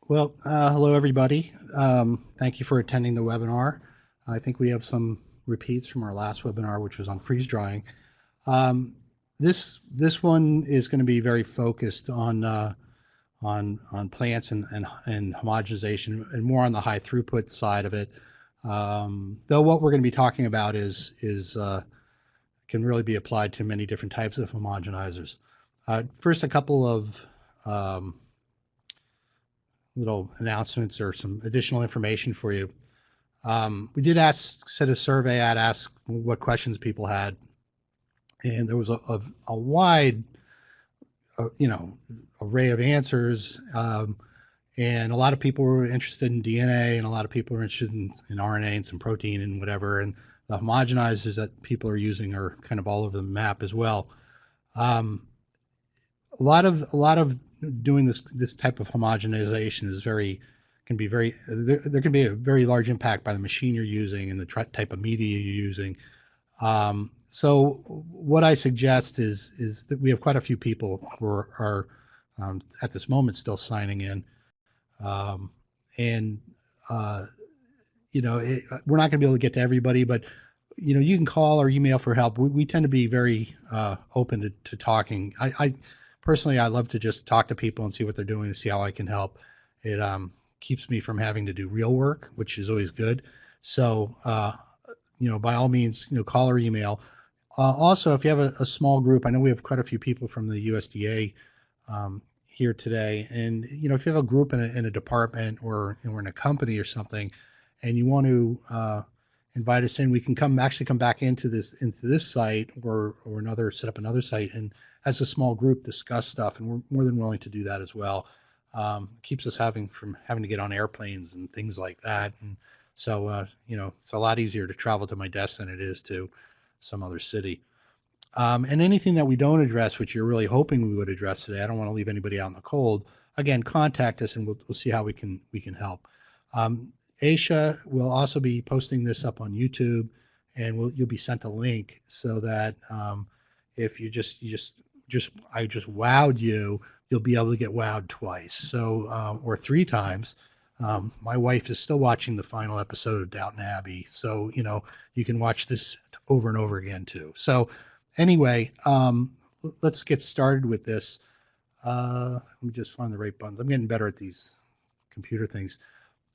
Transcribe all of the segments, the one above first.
Well, hello everybody. Thank you for attending the webinar. I think we have some repeats from our last webinar, which was on freeze drying. This one is going to be very focused on plants and homogenization, and more on the high throughput side of it. Though what we're going to be talking about is can really be applied to many different types of homogenizers. First, a couple of little announcements or some additional information for you. We did set a survey out, ask what questions people had, and there was a wide array of answers, and a lot of people were interested in DNA, and a lot of people were interested in RNA and some protein and whatever, and the homogenizers that people are using are kind of all over the map as well. A lot of doing this type of homogenization is there can be a very large impact by the machine you're using and the type of media you're using. So what I suggest is that we have quite a few people who are at this moment still signing in, we're not going to be able to get to everybody, but you can call or email for help. We tend to be very open to talking. I personally, I love to just talk to people and see what they're doing and see how I can help. It keeps me from having to do real work, which is always good. So, by all means, call or email. Also, if you have a small group, I know we have quite a few people from the USDA here today, and if you have a group in a department or in a company or something, and you want to invite us in, we can come back into this site or set up another site, and as a small group discuss stuff, and we're more than willing to do that as well. Keeps us from having to get on airplanes and things like that, and so it's a lot easier to travel to my desk than it is to some other city. And anything that we don't address, which you're really hoping we would address today, I don't want to leave anybody out in the cold. Again, contact us and we'll see how we can help. Aisha will also be posting this up on YouTube, and you'll be sent a link so that if I just wowed you'll be able to get wowed twice, so or 3 times. My wife is still watching the final episode of Downton Abbey, so you can watch this over and over again too. So anyway, let's get started with this. Let me just find the right buttons. I'm getting better at these computer things.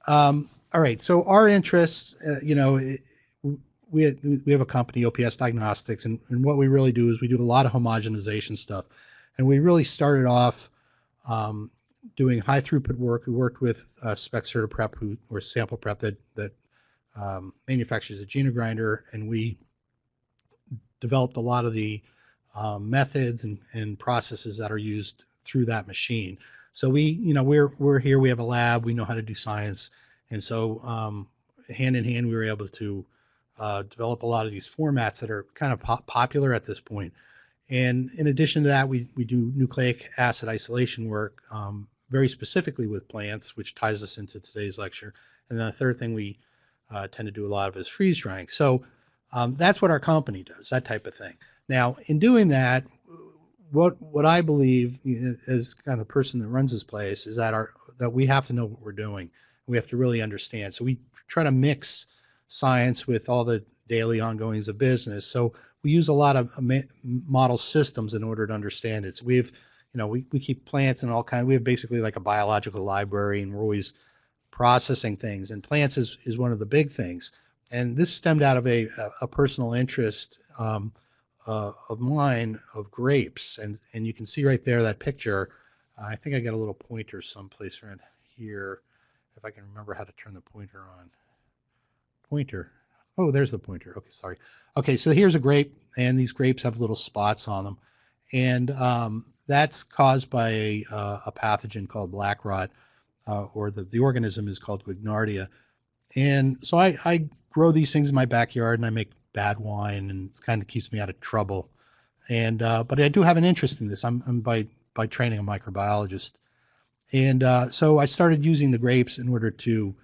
All right, so our interests, we have a company, OPS Diagnostics, and what we really do is we do a lot of homogenization stuff, and we really started off doing high throughput work. We worked with Spec Certiprep, or Sample Prep, that manufactures a Geno grinder, and we developed a lot of the methods and processes that are used through that machine. So we're here. We have a lab. We know how to do science, and so hand in hand, we were able to develop a lot of these formats that are kind of popular at this point. And in addition to that, we do nucleic acid isolation work, very specifically with plants, which ties us into today's lecture. And then the third thing we tend to do a lot of is freeze drying. So that's what our company does, that type of thing. Now, in doing that, what I believe as kind of the person that runs this place is that we have to know what we're doing. We have to really understand. So we try to mix science with all the daily ongoings of business. So we use a lot of model systems in order to understand it. So we keep plants and all kinds. We have basically like a biological library, and we're always processing things. And plants is one of the big things. And this stemmed out of a personal interest of mine of grapes. And you can see right there that picture. I think I got a little pointer someplace around here, if I can remember how to turn the pointer on. Pointer. Oh, there's the pointer. Okay, sorry. Okay, so here's a grape, and these grapes have little spots on them, and that's caused by a pathogen called black rot, or the organism is called Pycnidia. And so I grow these things in my backyard, and I make bad wine, and it kind of keeps me out of trouble. And but I do have an interest in this. I'm by training a microbiologist, and so I started using the grapes in order to,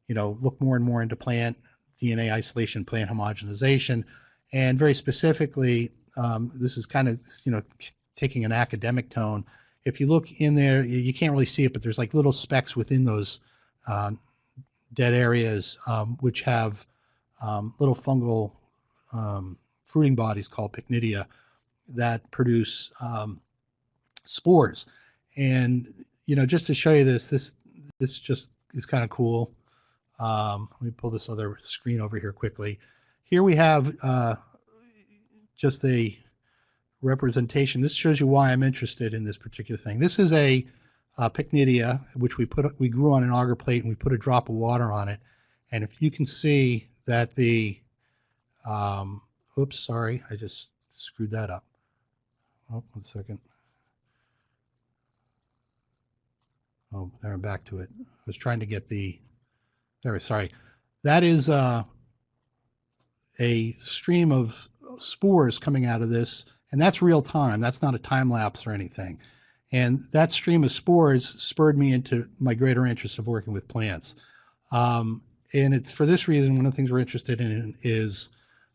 look more and more into plant DNA isolation, plant homogenization, and very specifically, this is kind of taking an academic tone, if you look in there, you can't really see it, but there's like little specks within those dead areas, which have little fungal fruiting bodies called Pycnidia that produce spores. And just to show you this just is kind of cool. Let me pull this other screen over here quickly. Here we have just a representation. This shows you why I'm interested in this particular thing. This is a Pycnidia, which we grew on an agar plate, and we put a drop of water on it. And if you can see that the, oops, sorry, I just screwed that up. Oh, 1 second. Oh, there, I'm back to it. I was trying to get the, there, sorry. That is a stream of spores coming out of this, and that's real time. That's not a time lapse or anything. And that stream of spores spurred me into my greater interest of working with plants. And it's for this reason, one of the things we're interested in is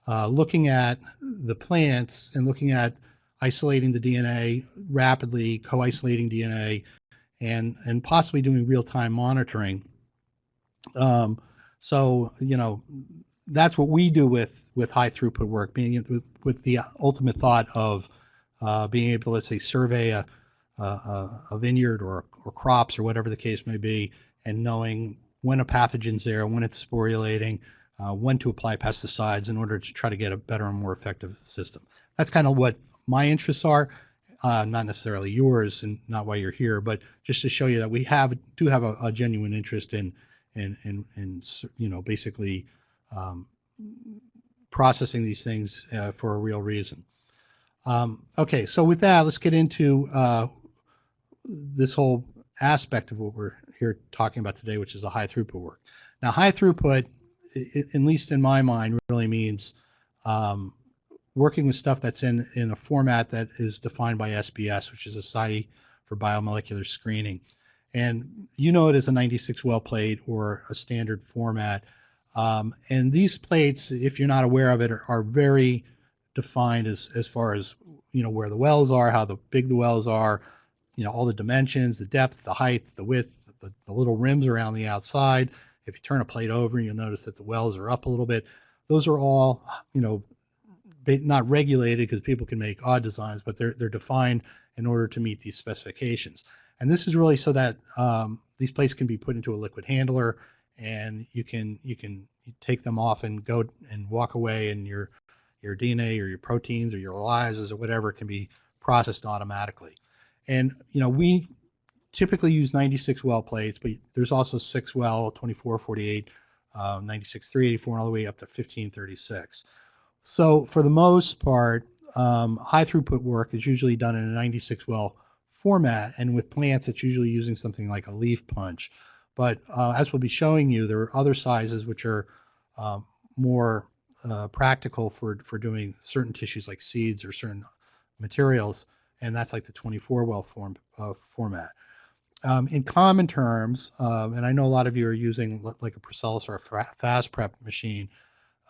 looking at the plants and looking at isolating the DNA rapidly, co-isolating DNA, and possibly doing real-time monitoring. So, that's what we do with high throughput work, being with the ultimate thought of being able to, let's say, survey a vineyard or crops or whatever the case may be, and knowing when a pathogen's there, when it's sporulating, when to apply pesticides in order to try to get a better and more effective system. That's kind of what my interests are, not necessarily yours, and not why you're here, but just to show you that we do have a genuine interest in basically processing these things for a real reason. Okay, so with that, let's get into this whole aspect of what we're here talking about today, which is the high throughput work. Now, high throughput, at least in my mind, really means working with stuff that's in a format that is defined by SBS, which is a Society for Biomolecular Screening. And it as a 96 well plate or a standard format. And these plates, if you're not aware of it, are very defined as far as where the wells are, how big the wells are, all the dimensions, the depth, the height, the width, the little rims around the outside. If you turn a plate over, you'll notice that the wells are up a little bit. Those are all not regulated, because people can make odd designs, but they're defined in order to meet these specifications. And this is really so that these plates can be put into a liquid handler, and you can take them off and go and walk away, and your DNA or your proteins or your ELISAs or whatever can be processed automatically. And we typically use 96 well plates, but there's also 6 well, 24, 48, 96, 384, and all the way up to 1536. So for the most part, high throughput work is usually done in a 96 well format, and with plants, it's usually using something like a leaf punch. But as we'll be showing you, there are other sizes which are more practical for doing certain tissues like seeds or certain materials, and that's like the 24 well format. In common terms, and I know a lot of you are using like a Procellus or a fast prep machine,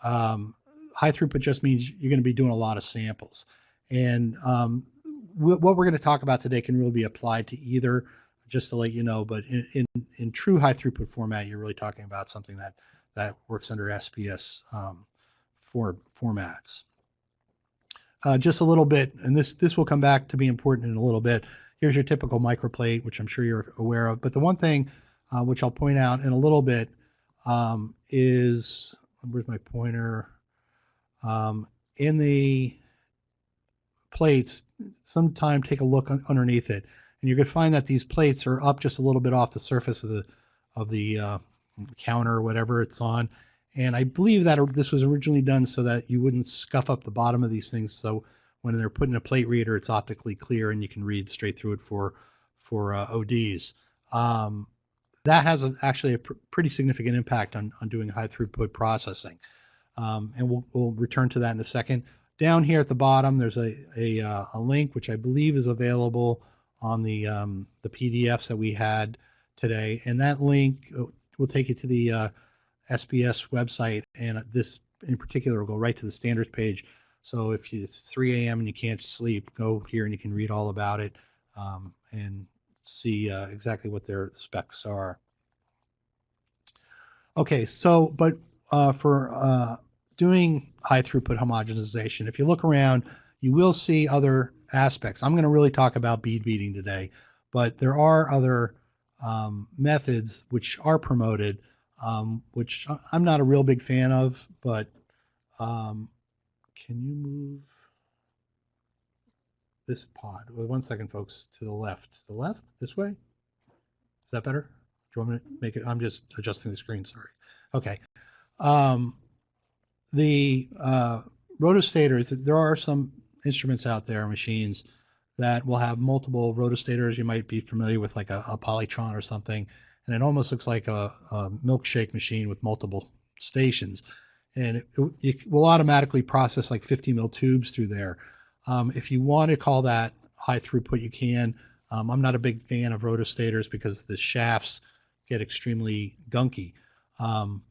high throughput just means you're going to be doing a lot of samples. And what we're going to talk about today can really be applied to either, just to let you know, but in true high throughput format, you're really talking about something that works under SBS formats. Just a little bit, and this will come back to be important in a little bit. Here's your typical microplate, which I'm sure you're aware of. But the one thing which I'll point out in a little bit is, where's my pointer? In the plates, sometime take a look underneath it, and you're going to find that these plates are up just a little bit off the surface of the counter or whatever it's on. And I believe that this was originally done so that you wouldn't scuff up the bottom of these things. So when they're put in a plate reader, it's optically clear and you can read straight through it for ODs. That has actually a pretty significant impact on doing high throughput processing. And we'll return to that in a second. Down here at the bottom, there's a link which I believe is available on the PDFs that we had today, and that link will take you to the SBS website, and this in particular will go right to the standards page. So if it's 3 a.m. and you can't sleep, go here and you can read all about it. and see exactly what their specs are. Okay, so but for doing high throughput homogenization, if you look around, you will see other aspects. I'm going to really talk about bead beating today, but there are other methods which are promoted, which I'm not a real big fan of, but can you move this pod? Well, 1 second, folks, to the left. To the left? This way? Is that better? Do you want me to make it? I'm just adjusting the screen, sorry. Okay. The rotostators, there are some instruments out there, machines, that will have multiple rotostators. You might be familiar with like a Polytron or something, and it almost looks like a milkshake machine with multiple stations. And it will automatically process like 50 mil tubes through there. If you want to call that high throughput, you can. I'm not a big fan of rotostators because the shafts get extremely gunky,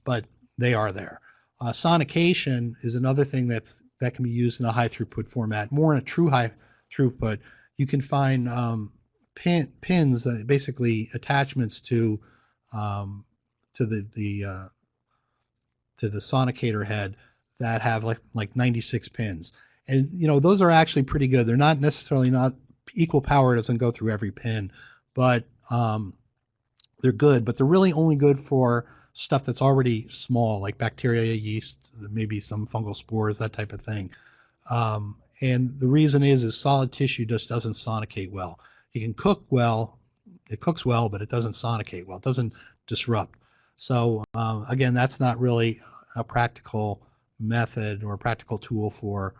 but they are there. Sonication is another thing that can be used in a high throughput format. More in a true high throughput, you can find pins, basically attachments to the sonicator head that have like 96 pins, and those are actually pretty good. They're not necessarily not equal power, doesn't go through every pin, but they're good. But they're really only good for stuff that's already small, like bacteria, yeast, maybe some fungal spores, that type of thing. And the reason is solid tissue just doesn't sonicate well. You can cook well, it cooks well, but it doesn't sonicate well. It doesn't disrupt. So again, that's not really a practical method or a practical tool for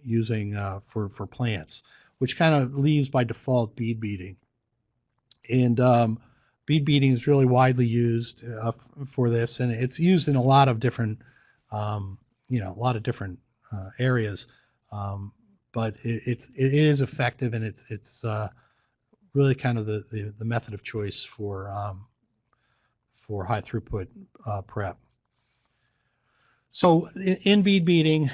using for plants, which kind of leaves by default bead beating. And bead beating is really widely used for this, and it's used in a lot of different, areas. But it is effective, and it's really kind of the method of choice for high throughput prep. So in bead beating,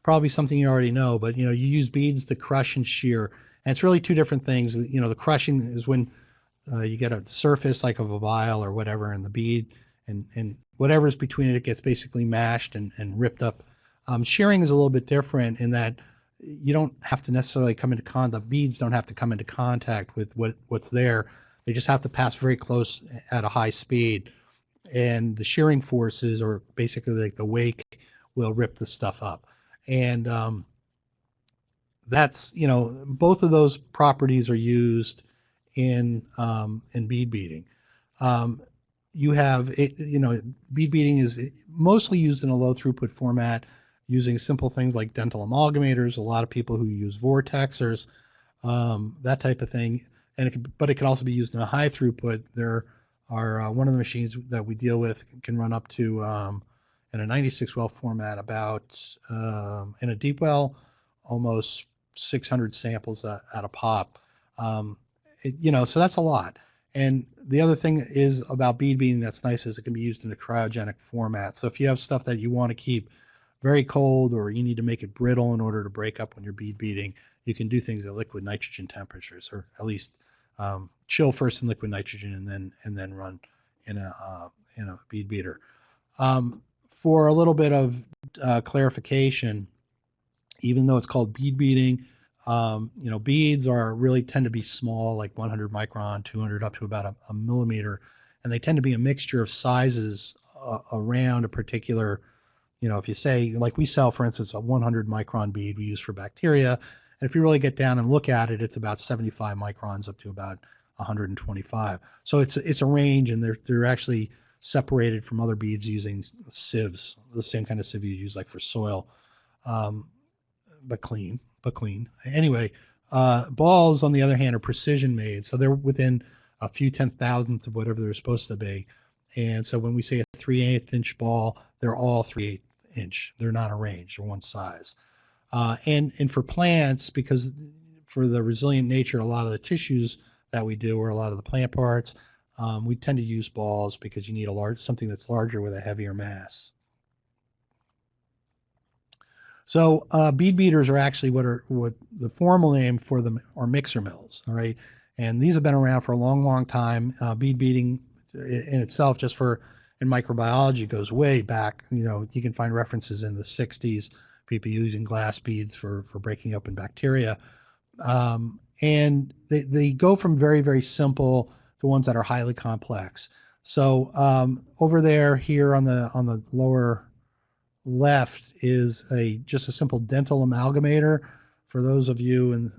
probably something you already know, but you use beads to crush and shear, and it's really two different things. The crushing is when you get a surface like of a vial or whatever, and the bead and whatever's between it gets basically mashed and ripped up. Shearing is a little bit different in that you don't have to necessarily come into contact. The beads don't have to come into contact with what's there. They just have to pass very close at a high speed, and the shearing forces, or basically like the wake, will rip the stuff up. And that's both of those properties are used in bead beating. You have bead beating is mostly used in a low throughput format, using simple things like dental amalgamators. A lot of people who use vortexers, that type of thing. But it can also be used in a high throughput. There are one of the machines that we deal with can run up to in a 96 well format about in a deep well almost 600 samples at a pop. So that's a lot. And the other thing is about bead beating that's nice is it can be used in a cryogenic format. So if you have stuff that you want to keep very cold, or you need to make it brittle in order to break up when you're bead beating, you can do things at liquid nitrogen temperatures, or at least chill first in liquid nitrogen and then run in a bead beater. For a little bit of clarification, even though it's called bead beating, beads tend to be small, like 100 micron, 200 up to about a millimeter, and they tend to be a mixture of sizes around a particular, if you say, like we sell, for instance, a 100 micron bead we use for bacteria, and if you really get down and look at it, it's about 75 microns up to about 125. So it's a range, and they're actually separated from other beads using sieves, the same kind of sieve you use like for soil, but clean. Anyway, balls, on the other hand, are precision made, so they're within a few 10,000ths of whatever they're supposed to be. And so when we say a 3/8 inch ball, they're all 3/8 inch. They're not arranged, they're one size. And for plants, because for the resilient nature, a lot of the tissues that we do, or a lot of the plant parts, we tend to use balls because you need something that's larger with a heavier mass. So bead beaters are actually what the formal name for them are mixer mills. All right, and these have been around for a long, long time. Bead beating in itself, just for in microbiology, goes way back. You know, you can find references in the 60s, people using glass beads for breaking open bacteria. And they go from very, very simple to ones that are highly complex. So over there, here on the lower left is just a simple dental amalgamator. For those of you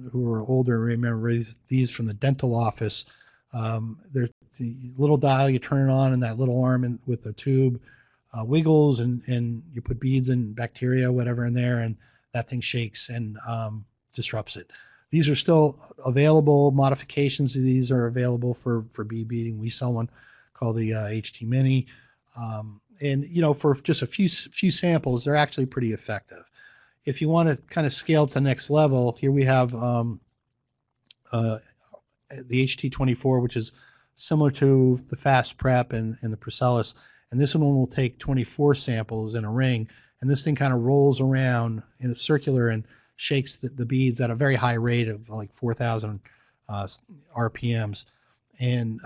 who are older, remember these from the dental office. There's the little dial, you turn it on, and that little arm with the tube wiggles, and you put beads and bacteria, whatever, in there, and that thing shakes and disrupts it. These are still available. Modifications of these are available for bead beating. We sell one called the HT Mini. And you know, for just a few samples, they're actually pretty effective. If you want to kind of scale up to the next level, here we have the HT24, which is similar to the Fast Prep and the Priscillus. And this one will take 24 samples in a ring, and this thing kind of rolls around in a circular and shakes the beads at a very high rate of like 4,000 RPMs. And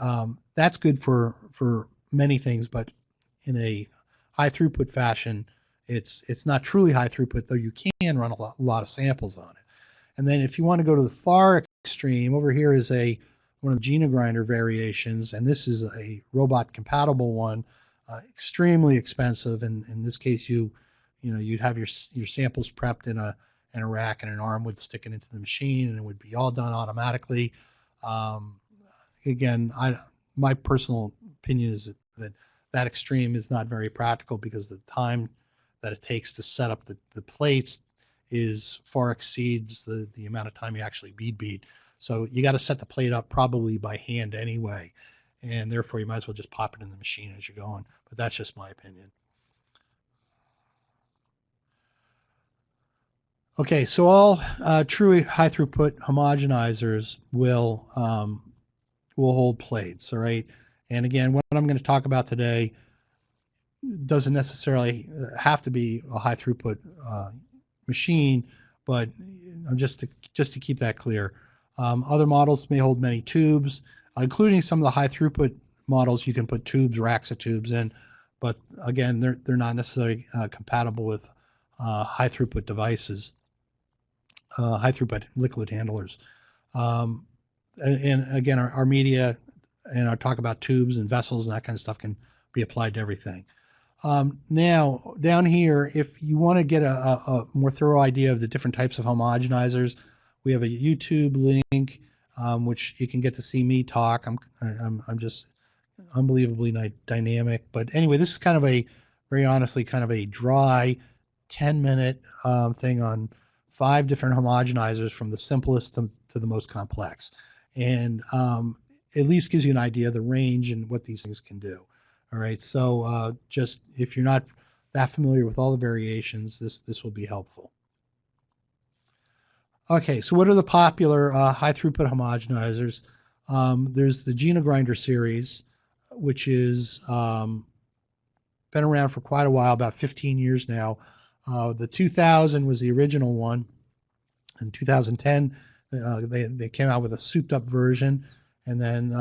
that's good for many things, but in a high throughput fashion, it's not truly high throughput, though you can run a lot of samples on it. And then if you want to go to the far extreme, over here is one of the Geno grinder variations, and this is a robot compatible one, extremely expensive. And in this case, you'd have your samples prepped in a rack, and an arm would stick it into the machine, and it would be all done automatically. Again, my personal opinion is that extreme is not very practical, because the time that it takes to set up the plates far exceeds the amount of time you actually bead. So you got to set the plate up probably by hand anyway, and therefore you might as well just pop it in the machine as you're going. But that's just my opinion. Okay, so all true high throughput homogenizers will hold plates, all right? And again, what I'm going to talk about today doesn't necessarily have to be a high throughput machine, but just to keep that clear. Other models may hold many tubes, including some of the high throughput models. You can put tubes, racks of tubes in, but again, they're not necessarily compatible with high throughput devices, high throughput liquid handlers. And again, our media and our talk about tubes and vessels and that kind of stuff can be applied to everything. Now, down here, if you want to get a more thorough idea of the different types of homogenizers, we have a YouTube link, which you can get to see me talk. I'm just unbelievably dynamic. But anyway, this is kind of very honestly, kind of a dry 10-minute thing on 5 different homogenizers, from the simplest to the most complex. And at least gives you an idea of the range and what these things can do. All right, so just if you're not that familiar with all the variations, this will be helpful. Okay, so what are the popular high throughput homogenizers? There's the Geno grinder series, which is been around for quite a while, about 15 years now. The 2000 was the original one. In 2010, they came out with a souped up version. And then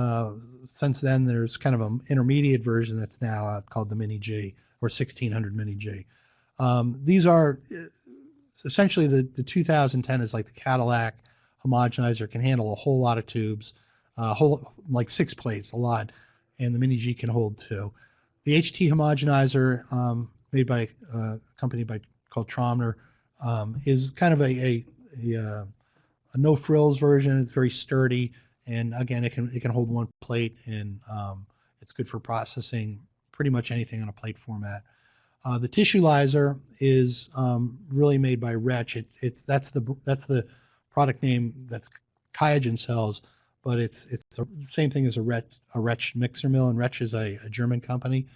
since then, there's kind of an intermediate version that's now out called the Mini G, or 1600 Mini G. These are essentially the 2010 is like the Cadillac homogenizer, can handle a whole lot of tubes, like 6 plates, a lot, and the Mini G can hold 2. The HT homogenizer, made by a company called Tromner, is kind of a no frills version. It's very sturdy. And again, it can hold 1 plate, and it's good for processing pretty much anything on a plate format. The Tissuelyser is really made by Wretch. That's the product name that's Qiagen sells, but it's the same thing as a Wretch mixer mill, and Wretch is a German company.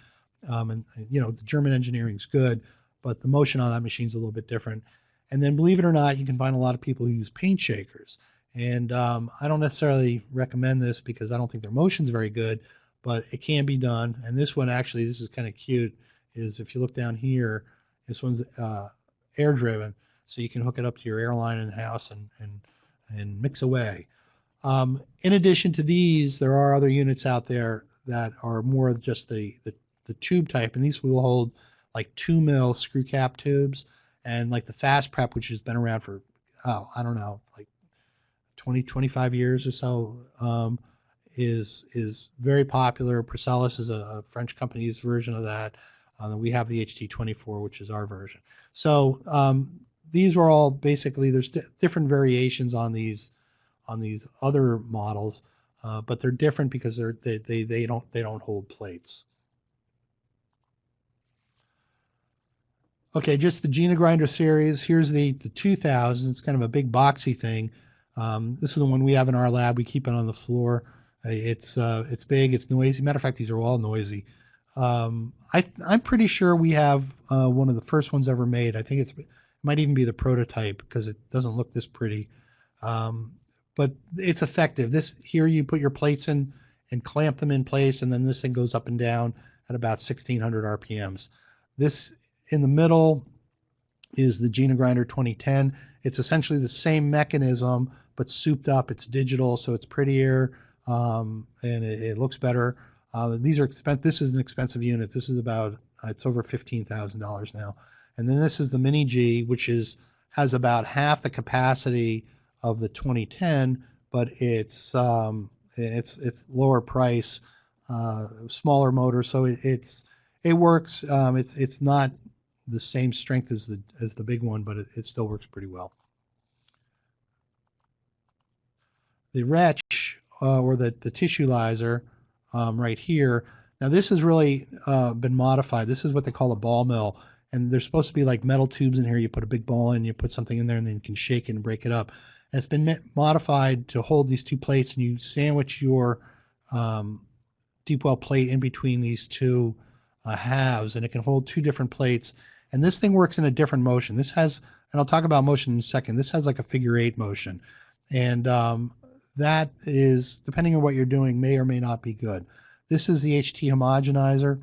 And the German engineering is good, but the motion on that machine is a little bit different. And then, believe it or not, you can find a lot of people who use paint shakers. And I don't necessarily recommend this because I don't think their motion's very good, but it can be done. And this one, actually, this is kind of cute, is if you look down here, this one's air driven, so you can hook it up to your airline in the house and mix away. In addition to these, there are other units out there that are more just the tube type, and these will hold like 2 mil screw cap tubes, and like the Fast Prep, which has been around for, I don't know, like 25 years or so, is very popular. Procelis is a French company's version of that. We have the HT24, which is our version. So these are all basically, there's different variations on these other models, but they're different because they don't hold plates. Okay, just the Geno Grinder series. Here's the 2000. It's kind of a big boxy thing. This is the one we have in our lab. We keep it on the floor. It's big. It's noisy. Matter of fact, these are all noisy. I'm pretty sure we have one of the first ones ever made. I think it might even be the prototype because it doesn't look this pretty. But it's effective. This here, you put your plates in and clamp them in place, and then this thing goes up and down at about 1600 RPMs. This in the middle is the Geno Grinder 2010. It's essentially the same mechanism, but souped up. It's digital, so it's prettier, and it looks better. These are expensive. This is an expensive unit. This is about, it's over $15,000 now. And then this is the Mini G, which has about half the capacity of the 2010, but it's lower price, smaller motor, so it works. It's not the same strength as the big one, but it still works pretty well. The Wretch, or the Tissuelyser, right here. Now this has really been modified. This is what they call a ball mill, and there's supposed to be like metal tubes in here. You put a big ball in, you put something in there, and then you can shake it and break it up. And it's been modified to hold these two plates, and you sandwich your deep well plate in between these two halves, and it can hold two different plates. And this thing works in a different motion. This has, and I'll talk about motion in a second, this has like a figure 8 motion. And that is, depending on what you're doing, may or may not be good. This is the HT Homogenizer.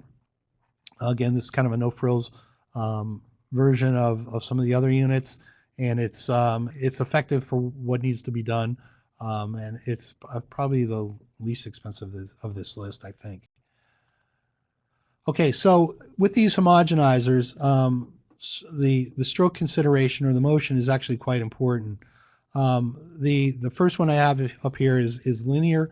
Again, this is kind of a no-frills version of some of the other units, and it's effective for what needs to be done, and it's probably the least expensive of this list, I think. Okay, so with these homogenizers, the stroke consideration or the motion is actually quite important. The first one I have up here is linear,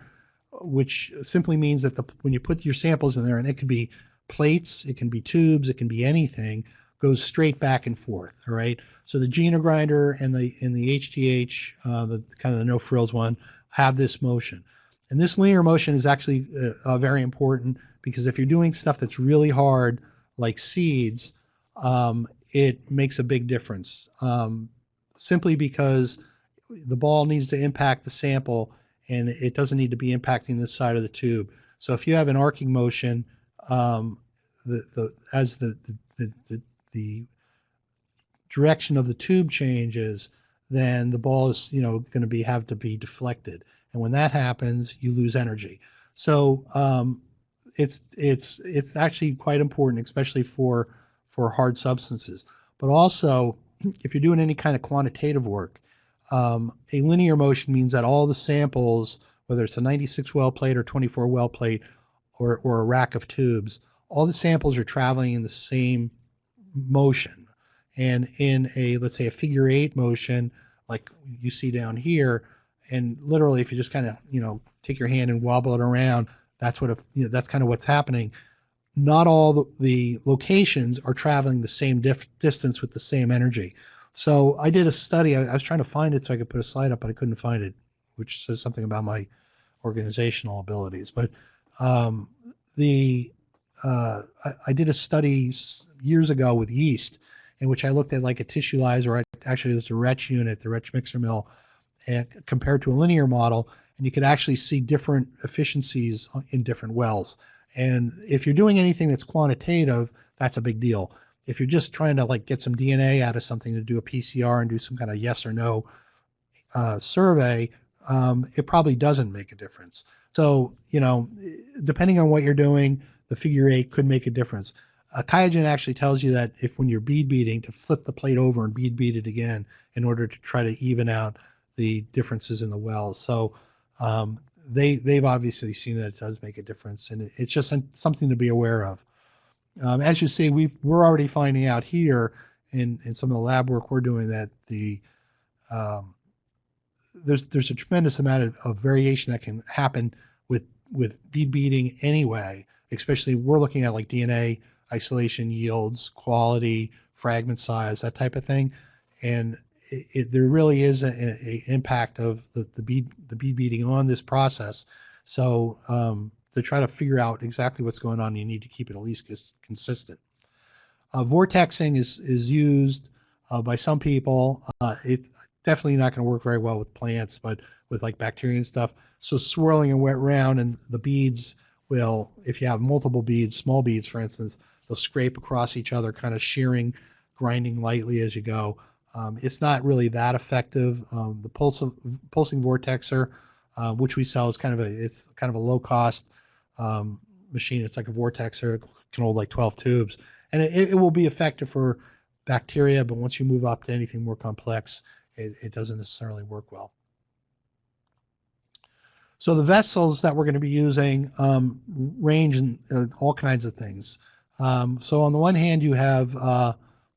which simply means that when you put your samples in there, and it can be plates, it can be tubes, it can be anything, goes straight back and forth. All right. So the Geno Grinder and the HTH, the kind of the no frills one, have this motion, and this linear motion is actually very important, because if you're doing stuff that's really hard, like seeds, it makes a big difference. Simply because the ball needs to impact the sample, and it doesn't need to be impacting this side of the tube. So if you have an arcing motion, as the direction of the tube changes, then the ball is going to have to be deflected, and when that happens, you lose energy. So it's actually quite important, especially for hard substances. But also, if you're doing any kind of quantitative work, a linear motion means that all the samples, whether it's a 96 well plate or 24 well plate or a rack of tubes, all the samples are traveling in the same motion. And in let's say a figure 8 motion, like you see down here, and literally if you just kind of take your hand and wobble it around, that's that's kind of what's happening. Not all the locations are traveling the same distance with the same energy. So I did a study. I was trying to find it so I could put a slide up, but I couldn't find it, which says something about my organizational abilities. But I did a study years ago with yeast, in which I looked at like a Tissuelyser, actually it was a Wretch unit, the Wretch mixer mill, and compared to a linear model, and you could actually see different efficiencies in different wells. And if you're doing anything that's quantitative, that's a big deal. If you're just trying to like get some DNA out of something to do a PCR and do some kind of yes or no survey, it probably doesn't make a difference. So, depending on what you're doing, the figure 8 could make a difference. QIAGEN actually tells you that if when you're bead beating, to flip the plate over and bead beat it again in order to try to even out the differences in the wells. So they've obviously seen that it does make a difference, and it's just something to be aware of. As you see, we're already finding out here in some of the lab work we're doing that there's a tremendous amount of variation that can happen with bead beating anyway. Especially we're looking at like DNA isolation yields, quality, fragment size, that type of thing, and there really is an impact of the bead beating on this process. So to try to figure out exactly what's going on, you need to keep it at least consistent. Vortexing is used by some people. It's definitely not going to work very well with plants, but with like bacteria and stuff. So swirling a wet round, and the beads will, if you have multiple beads, small beads for instance, they'll scrape across each other, kind of shearing, grinding lightly as you go. It's not really that effective. The pulsing vortexer, which we sell, is kind of a low cost machine. It's like a vortexer. It can hold like 12 tubes, and it will be effective for bacteria, but once you move up to anything more complex, it doesn't necessarily work well. So the vessels that we're going to be using range in all kinds of things. So on the one hand, you have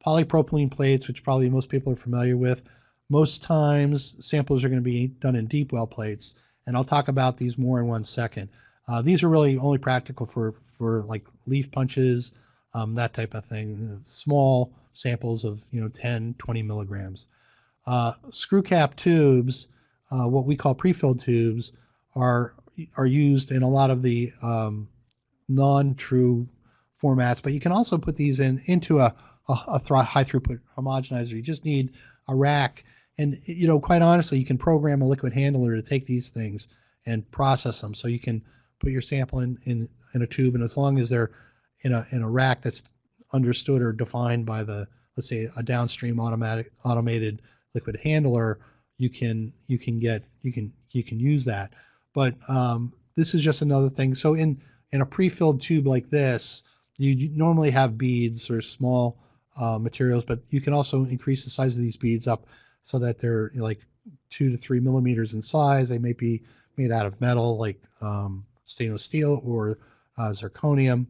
polypropylene plates, which probably most people are familiar with. Most times, samples are going to be done in deep well plates, and I'll talk about these more in 1 second. These are really only practical for like leaf punches, that type of thing. Small samples of 10, 20 milligrams. Screw cap tubes, what we call pre-filled tubes, are used in a lot of the non-true formats, but you can also put these into a high throughput homogenizer. You just need a rack, and quite honestly, you can program a liquid handler to take these things and process them. So you can put your sample in a tube, and as long as they're in a rack that's understood or defined by let's say a downstream automated liquid handler, you can use that. But this is just another thing. So in a pre-filled tube like this, you normally have beads or small materials, but you can also increase the size of these beads up so that they're like 2 to 3 millimeters in size. They may be made out of metal, like stainless steel or zirconium.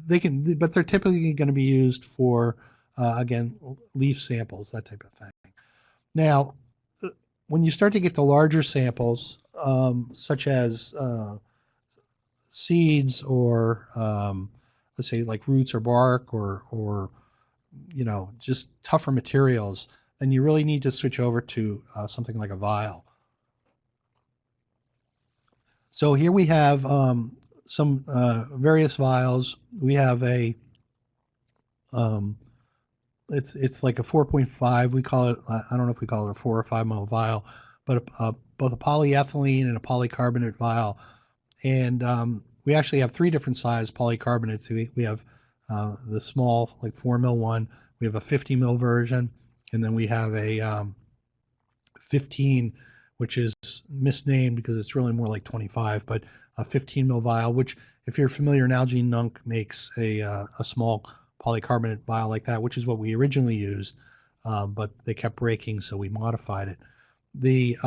They can, but they're typically going to be used for again, leaf samples, that type of thing. Now, when you start to get to larger samples, such as seeds or let's say like roots or bark or just tougher materials, then you really need to switch over to something like a vial. So here we have some various vials. We have a it's like a 4.5. We call it, I don't know if we call it a 4 or 5 ml vial, but both a polyethylene and a polycarbonate vial. And we actually have 3 different size polycarbonates. We have the small, like 4 ml one. We have a 50 ml version, and then we have a 15, which is misnamed because it's really more like 25, but a 15 ml vial, which if you're familiar, Nalgene Nunk makes a small polycarbonate vial like that, which is what we originally used, but they kept breaking, so we modified it. These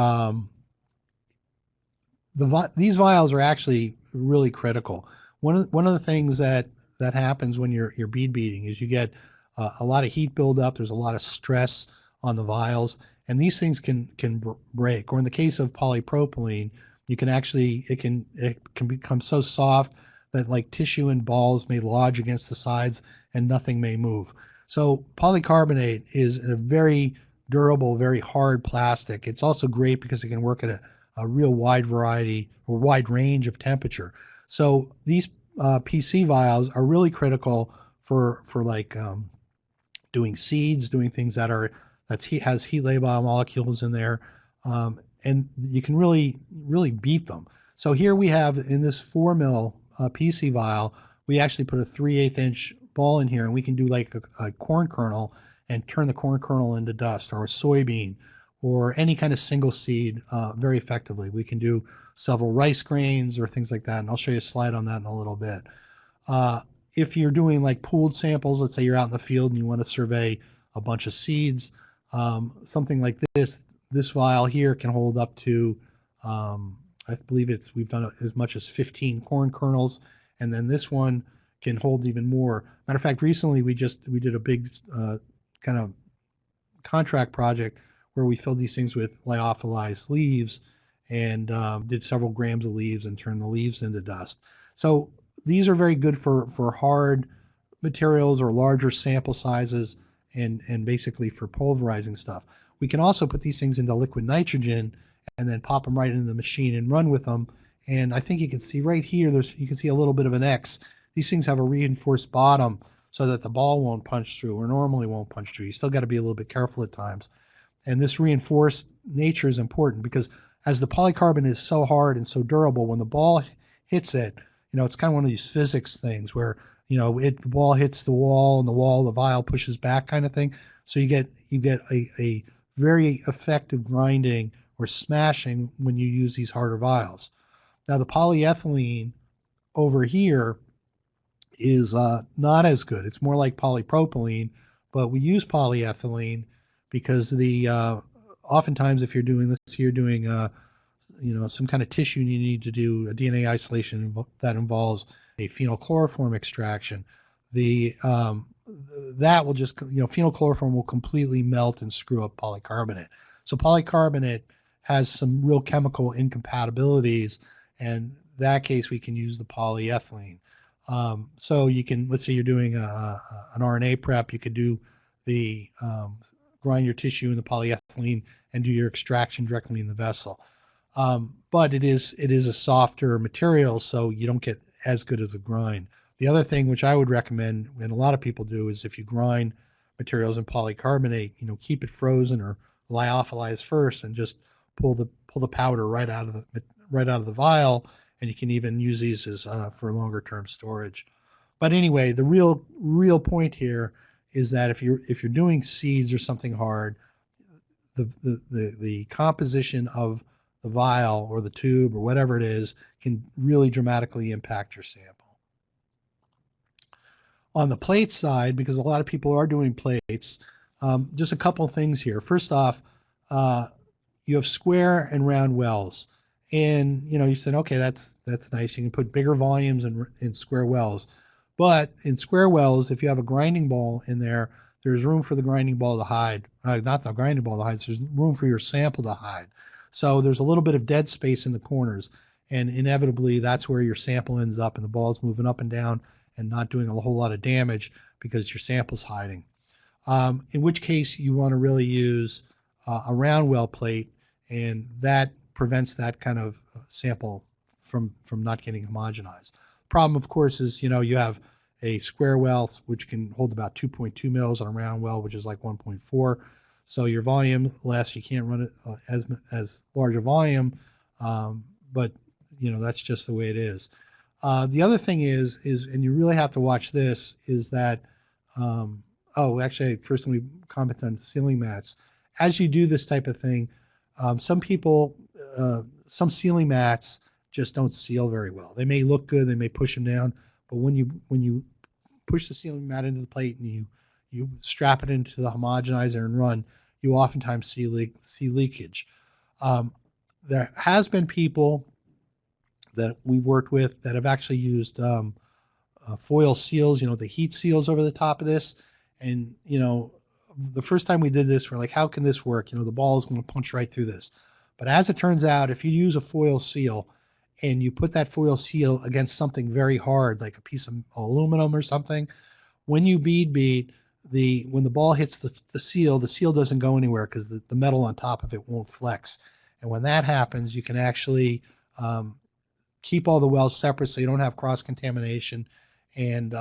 vials are actually really critical. One of the things that happens when you're bead beating is you get a lot of heat buildup. There's a lot of stress on the vials, and these things can break. Or in the case of polypropylene, you can actually it can become so soft that like tissue and balls may lodge against the sides and nothing may move. So polycarbonate is a very durable, very hard plastic. It's also great because it can work at a real wide variety or wide range of temperature. So these PC vials are really critical for like doing seeds, doing things has heat labile molecules in there, and you can really beat them. So here we have in this 4 ml PC vial, we actually put a 3/8 inch ball in here, and we can do like a corn kernel and turn the corn kernel into dust, or a soybean, or any kind of single seed very effectively. We can do several rice grains or things like that, and I'll show you a slide on that in a little bit. If you're doing like pooled samples, let's say you're out in the field and you want to survey a bunch of seeds, something like this vial here can hold up to, I believe we've done as much as 15 corn kernels, and then this one can hold even more. Matter of fact, recently we did a big kind of contract project where we filled these things with lyophilized leaves and did several grams of leaves and turned the leaves into dust. So these are very good for hard materials or larger sample sizes and basically for pulverizing stuff. We can also put these things into liquid nitrogen and then pop them right into the machine and run with them. And I think you can see right here, you can see a little bit of an X. These things have a reinforced bottom so that the ball won't punch through, or normally won't punch through. You still got to be a little bit careful at times. And this reinforced nature is important because as the polycarbonate is so hard and so durable, when the ball hits it, it's kind of one of these physics things where, the ball hits the wall and the vial pushes back kind of thing. So you get a very effective grinding or smashing when you use these harder vials. Now the polyethylene over here is not as good. It's more like polypropylene, but we use polyethylene because oftentimes if you're doing this, you're doing some kind of tissue and you need to do a DNA isolation that involves a phenylchloroform extraction. That will just, phenylchloroform will completely melt and screw up polycarbonate. So polycarbonate has some real chemical incompatibilities, and in that case we can use the polyethylene. So you can, let's say you're doing an RNA prep, you could do the grind your tissue in the polyethylene and do your extraction directly in the vessel. But it is a softer material, so you don't get as good as a grind. The other thing which I would recommend, and a lot of people do, is if you grind materials in polycarbonate, keep it frozen or lyophilized first, and just pull the powder right out of the vial, and you can even use these as for longer term storage. But anyway, the real point here is that if you're doing seeds or something hard, the composition of the vial or the tube or whatever it is can really dramatically impact your sample. On the plate side, because a lot of people are doing plates, just a couple things here. First off, you have square and round wells. And you said, okay, that's nice. You can put bigger volumes in square wells. But in square wells, if you have a grinding ball in there, there's room for the grinding ball to hide. Not the grinding ball to hide, there's room for your sample to hide. So there's a little bit of dead space in the corners. And inevitably, that's where your sample ends up, and the ball's moving up and down and not doing a whole lot of damage because your sample's hiding. In which case, you want to really use a round well plate, and that prevents that kind of sample from not getting homogenized. Problem, of course, is you have a square well which can hold about 2.2 mils, and a round well which is like 1.4. So your volume less, you can't run it as large a volume, but that's just the way it is. The other thing is, and you really have to watch this, is that actually, first let me comment on sealing mats. As you do this type of thing, some some sealing mats just don't seal very well. They may look good, they may push them down, but when you push the sealing mat into the plate and you strap it into the homogenizer and run, you oftentimes see leakage. There has been people that we've worked with that have actually used foil seals, the heat seals over the top of this. And, the first time we did this, we're like, how can this work? The ball is going to punch right through this. But as it turns out, if you use a foil seal and you put that foil seal against something very hard, like a piece of aluminum or something, when you bead beat, when the ball hits the seal doesn't go anywhere because the metal on top of it won't flex. And when that happens, you can actually keep all the wells separate so you don't have cross-contamination. And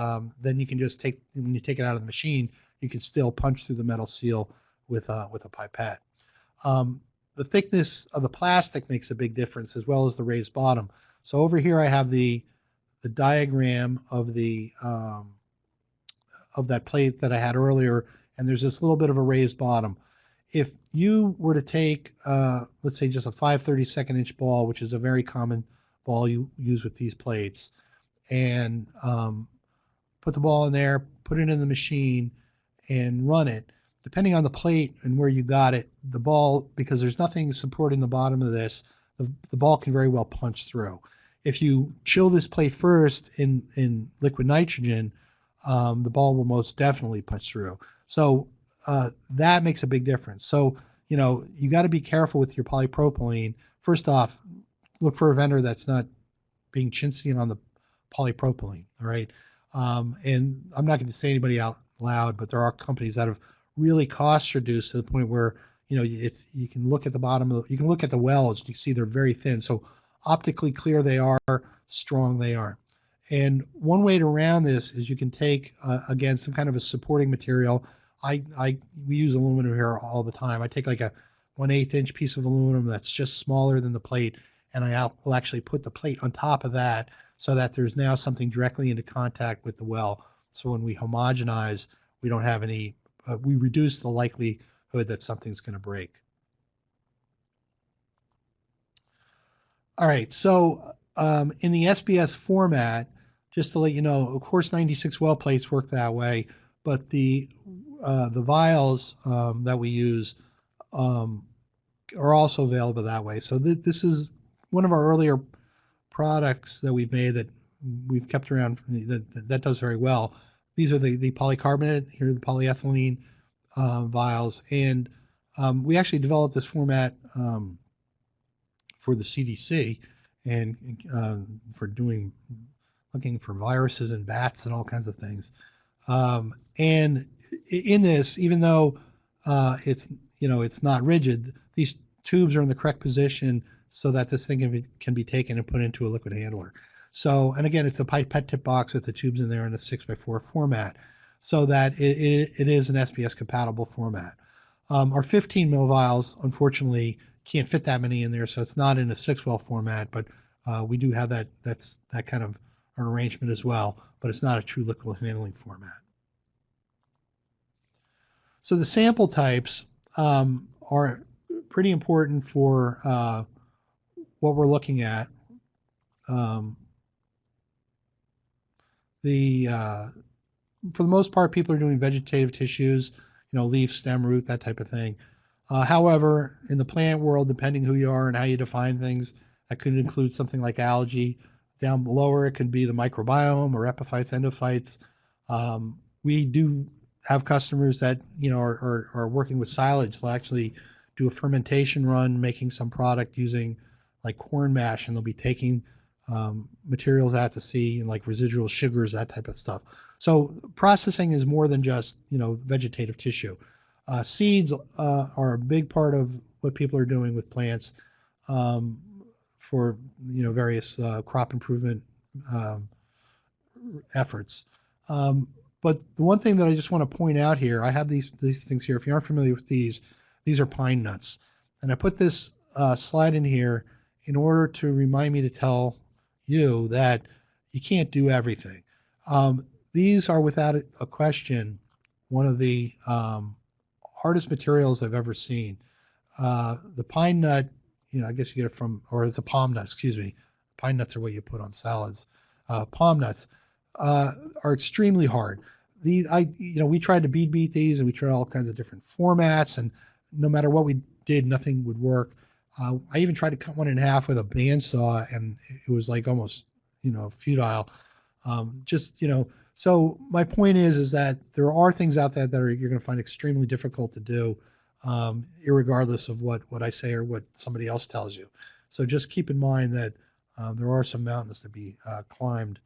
then you can just when you take it out of the machine, you can still punch through the metal seal with a pipette. The thickness of the plastic makes a big difference, as well as the raised bottom. So over here I have the diagram of that plate that I had earlier, and there's this little bit of a raised bottom. if you were to take, let's say, just a 5/32 inch ball, which is a very common ball you use with these plates, and put the ball in there, put it in the machine, and run it, depending on the plate and where you got it, the ball, because there's nothing supporting the bottom of this, the ball can very well punch through. If you chill this plate first in liquid nitrogen, the ball will most definitely punch through. So that makes a big difference. So, you got to be careful with your polypropylene. First off, look for a vendor that's not being chintzy on the polypropylene, all right? And I'm not going to say anybody out loud, but there are companies that have really cost reduced to the point where, you can look at the bottom of you can look at the wells, you can see they're very thin. So optically clear they are, strong they aren't. And one way to round this is you can take, again, some kind of a supporting material. We use aluminum here all the time. I take like a 1/8 inch piece of aluminum that's just smaller than the plate, and I will actually put the plate on top of that so that there's now something directly into contact with the well. So when we homogenize, we don't have any, we reduce the likelihood that something's going to break. All right, so in the SBS format, just to let you know, of course 96 well plates work that way, but the vials that we use are also available that way. So this is one of our earlier products that we've made that we've kept around that does very well. These are the polycarbonate, here are the polyethylene vials, and we actually developed this format for the CDC and for looking for viruses and bats and all kinds of things. And in this, even though it's not rigid, these tubes are in the correct position so that this thing can be taken and put into a liquid handler. So, and again, it's a pipette tip box with the tubes in there in a 6x4 format, so that it is an SBS compatible format. Our 15 mil vials, unfortunately, can't fit that many in there, so it's not in a 6-well format, but we do have that's that kind of an arrangement as well, but it's not a true liquid handling format. So the sample types are pretty important for what we're looking at. For the most part, people are doing vegetative tissues, leaf, stem, root, that type of thing. However, in the plant world, depending who you are and how you define things, that could include something like algae. Down lower, it could be the microbiome or epiphytes, endophytes. We do have customers that are working with silage. They'll actually do a fermentation run, making some product using like corn mash, and they'll be taking materials out to sea and like residual sugars, that type of stuff. So processing is more than just vegetative tissue. Seeds are a big part of what people are doing with plants for various crop improvement efforts. But the one thing that I just want to point out here, I have these things here. If you aren't familiar with these are pine nuts, and I put this slide in here in order to remind me to tell you that you can't do everything. These are without a question one of the hardest materials I've ever seen. The pine nut, I guess you get it from, or it's a palm nut, excuse me. Pine nuts are what you put on salads. Palm nuts are extremely hard. We tried to bead beat these, and we tried all kinds of different formats, and no matter what we did, nothing would work. I even tried to cut one in half with a bandsaw, and it was like almost, futile. So my point is that there are things out there that you're going to find extremely difficult to do, irregardless of what I say or what somebody else tells you. So just keep in mind that there are some mountains to be climbed,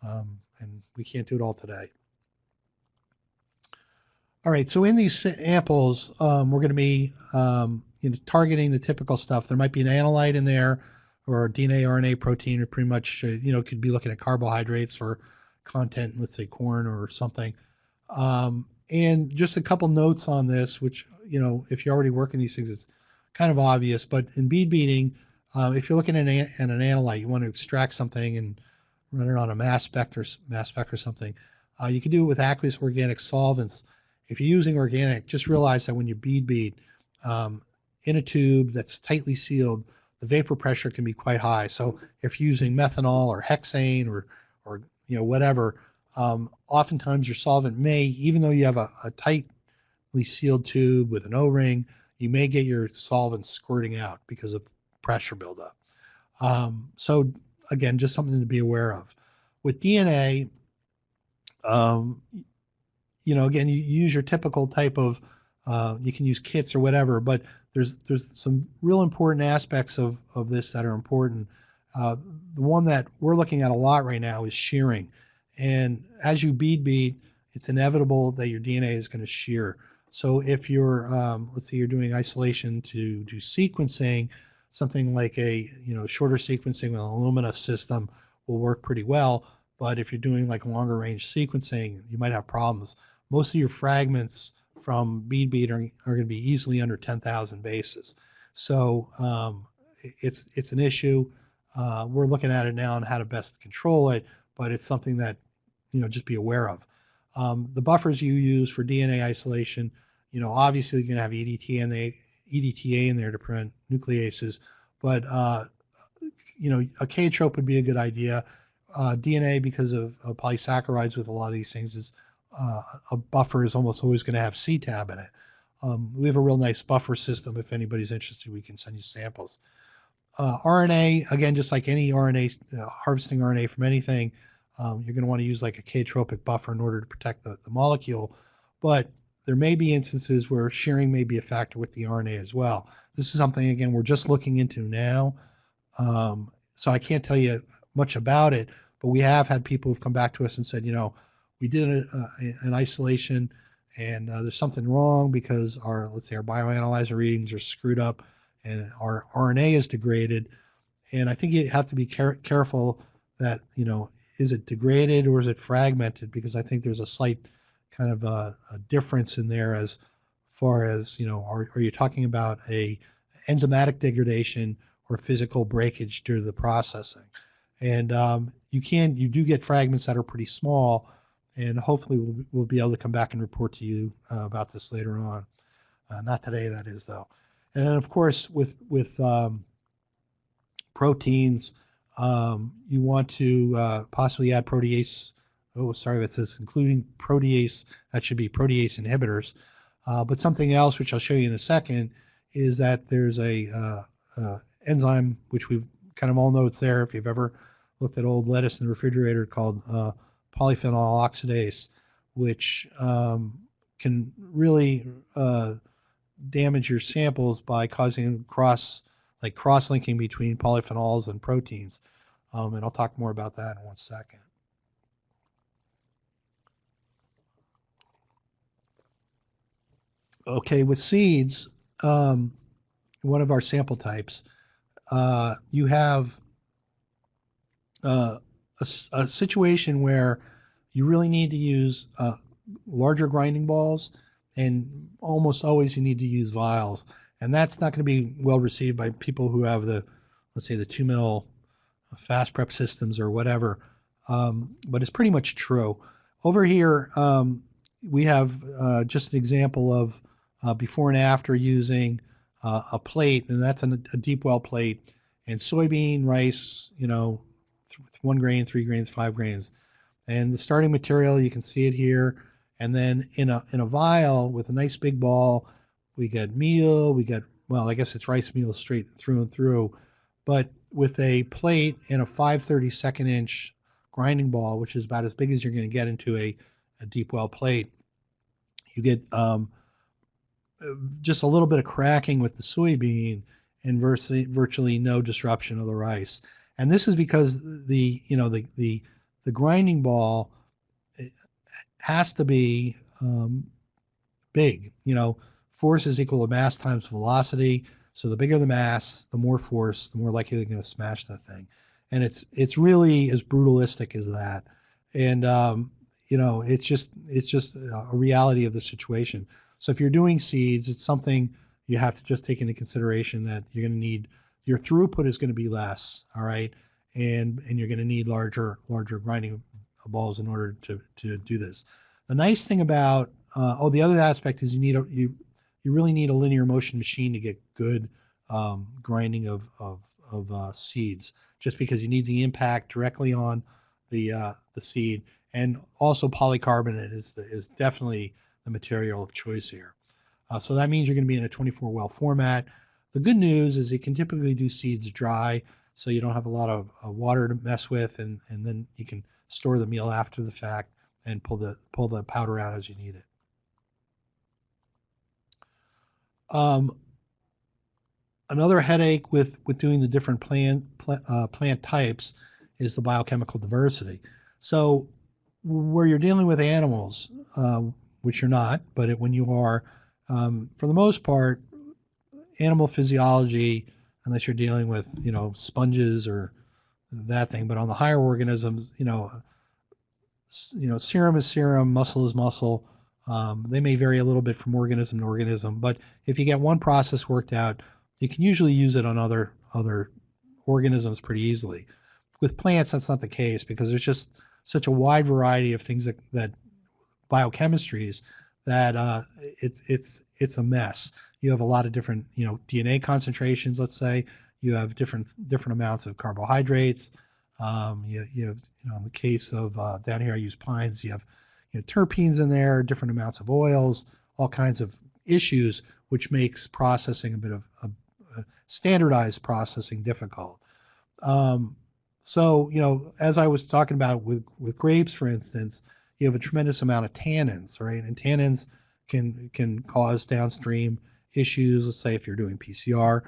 and we can't do it all today. All right, so in these samples, we're going to be targeting the typical stuff. There might be an analyte in there, or DNA, RNA, protein, or pretty much, could be looking at carbohydrates for content, let's say corn or something. And just a couple notes on this, which, if you're already working these things, it's kind of obvious. But in bead beating, if you're looking at an analyte, you want to extract something and run it on a mass spec or something. You can do it with aqueous organic solvents. If you're using organic, just realize that when you bead beat, in a tube that's tightly sealed, the vapor pressure can be quite high. So if you're using methanol or hexane or whatever, oftentimes your solvent may, even though you have a tightly sealed tube with an O-ring, you may get your solvent squirting out because of pressure buildup. So again, just something to be aware of. With DNA, again, you use your typical type of, you can use kits or whatever, but there's some real important aspects of this that are important. The one that we're looking at a lot right now is shearing. And as you bead beat, it's inevitable that your DNA is going to shear. So if you're, let's say you're doing isolation to do sequencing, something like a shorter sequencing with an Illumina system will work pretty well. But if you're doing like longer range sequencing, you might have problems. Most of your fragments from bead beat are going to be easily under 10,000 bases. So it's an issue. We're looking at it now on how to best control it, but it's something that just be aware of. The buffers you use for DNA isolation, obviously you're going to have EDTA in there to prevent nucleases, but a K-trope would be a good idea. DNA, because of polysaccharides with a lot of these things, is a buffer is almost always going to have CTAB in it. We have a real nice buffer system. If anybody's interested, we can send you samples. RNA, again, just like any RNA, harvesting RNA from anything, you're going to want to use like a K-tropic buffer in order to protect the molecule. But there may be instances where shearing may be a factor with the RNA as well. This is something, again, we're just looking into now. So I can't tell you much about it, but we have had people who've come back to us and said, we did an isolation and there's something wrong because let's say our bioanalyzer readings are screwed up and our RNA is degraded. And I think you have to be careful that, is it degraded or is it fragmented? Because I think there's a slight kind of a difference in there as far as, are you talking about a enzymatic degradation or physical breakage due to the processing? And you do get fragments that are pretty small, and hopefully we'll be able to come back and report to you about this later on. Not today, that is, though. And then, of course, with proteins, you want to possibly add protease. Oh, sorry, that says including protease. That should be protease inhibitors. But something else, which I'll show you in a second, is that there's a enzyme, which we've kind of all know it's there if you've ever looked at old lettuce in the refrigerator, called polyphenol oxidase, which can really damage your samples by causing cross-linking between polyphenols and proteins. And I'll talk more about that in 1 second. Okay, with seeds, one of our sample types, you have a situation where you really need to use larger grinding balls, and almost always you need to use vials. And that's not going to be well received by people who have let's say the 2 mil fast prep systems or whatever. But it's pretty much true. Over here, we have just an example of before and after using a plate, and that's a deep well plate, and soybean, rice, 1 grain, 3 grains, 5 grains. And the starting material, you can see it here. And then in a vial with a nice big ball, we get meal, well, I guess it's rice meal straight through and through. But with a plate and a 5/32 inch grinding ball, which is about as big as you're going to get into a deep well plate, you get just a little bit of cracking with the soybean and virtually no disruption of the rice. And this is because the grinding ball has to be big. Force is equal to mass times velocity. So the bigger the mass, the more force, the more likely they're going to smash that thing. And it's really as brutalistic as that. And it's just a reality of the situation. So if you're doing seeds, it's something you have to just take into consideration, that you're going to need, your throughput is going to be less, all right, and you're going to need larger grinding balls in order to do this. The nice thing about the other aspect is you you really need a linear motion machine to get good grinding of seeds, just because you need the impact directly on the seed. And also polycarbonate is definitely the material of choice here. So that means you're going to be in a 24 well format. The good news is you can typically do seeds dry, so you don't have a lot of water to mess with, and then you can store the meal after the fact and pull the powder out as you need it. Another headache with doing the different plant types is the biochemical diversity. So where you're dealing with animals, which you're not, but when you are, for the most part, animal physiology, unless you're dealing with sponges or that thing, but on the higher organisms, serum is serum, muscle is muscle. They may vary a little bit from organism to organism, but if you get one process worked out, you can usually use it on other organisms pretty easily. With plants, that's not the case, because there's just such a wide variety of things that biochemistries that it's a mess. You have a lot of different DNA concentrations. Let's say you have different amounts of carbohydrates. In the case of down here I use pines. You have terpenes in there, different amounts of oils, all kinds of issues, which makes processing a bit of a standardized processing difficult. So as I was talking about with grapes, for instance, you have a tremendous amount of tannins, right? And tannins can cause downstream issues. Let's say if you're doing PCR.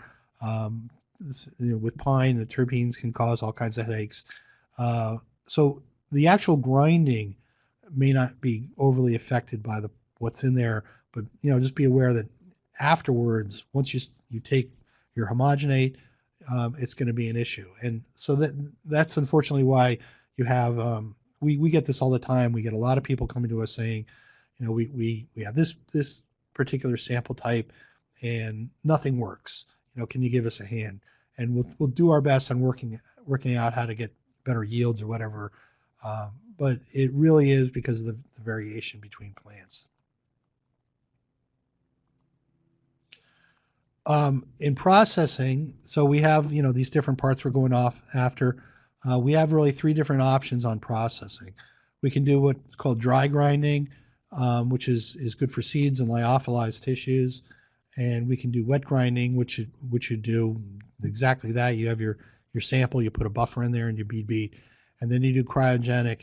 With pine, the terpenes can cause all kinds of headaches. So the actual grinding may not be overly affected by what's in there, but just be aware that afterwards, once you take your homogenate, it's going to be an issue. And so that's unfortunately why you have we get this all the time. We get a lot of people coming to us saying, we have this particular sample type and nothing works. Can you give us a hand? And we'll do our best on working out how to get better yields or whatever. But it really is because of the variation between plants. In processing, so we have these different parts we're going off after. We have really 3 different options on processing. We can do what's called dry grinding, which is good for seeds and lyophilized tissues. And we can do wet grinding, which would do exactly that. You have your sample, you put a buffer in there and you bead beat. And then you do cryogenic.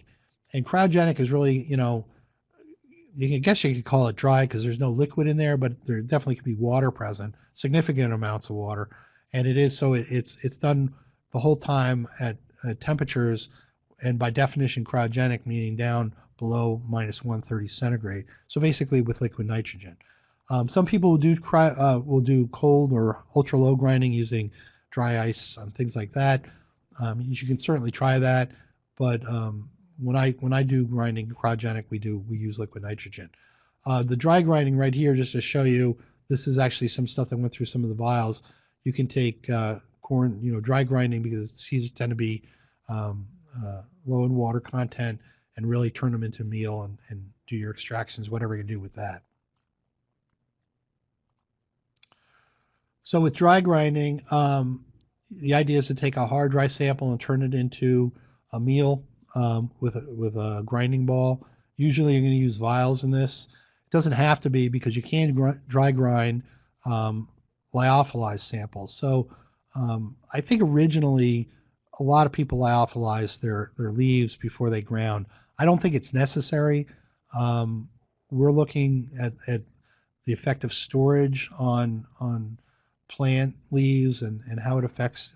And cryogenic is really, I guess you could call it dry because there's no liquid in there, but there definitely could be water present, significant amounts of water. And it's done the whole time at temperatures, and by definition cryogenic, meaning down below minus 130 centigrade. So basically with liquid nitrogen. Some people will do cold or ultra low grinding using dry ice and things like that. You can certainly try that, but when I do grinding cryogenic, we use liquid nitrogen. The dry grinding right here, just to show you, this is actually some stuff that went through some of the vials. You can take corn, dry grinding, because seeds tend to be low in water content, and really turn them into meal and do your extractions, whatever you do with that. So with dry grinding, the idea is to take a hard dry sample and turn it into a meal with a grinding ball. Usually you're going to use vials in this. It doesn't have to be, because you can dry grind lyophilized samples. So I think originally a lot of people lyophilize their leaves before they ground. I don't think it's necessary. We're looking at the effect of storage on plant leaves and how it affects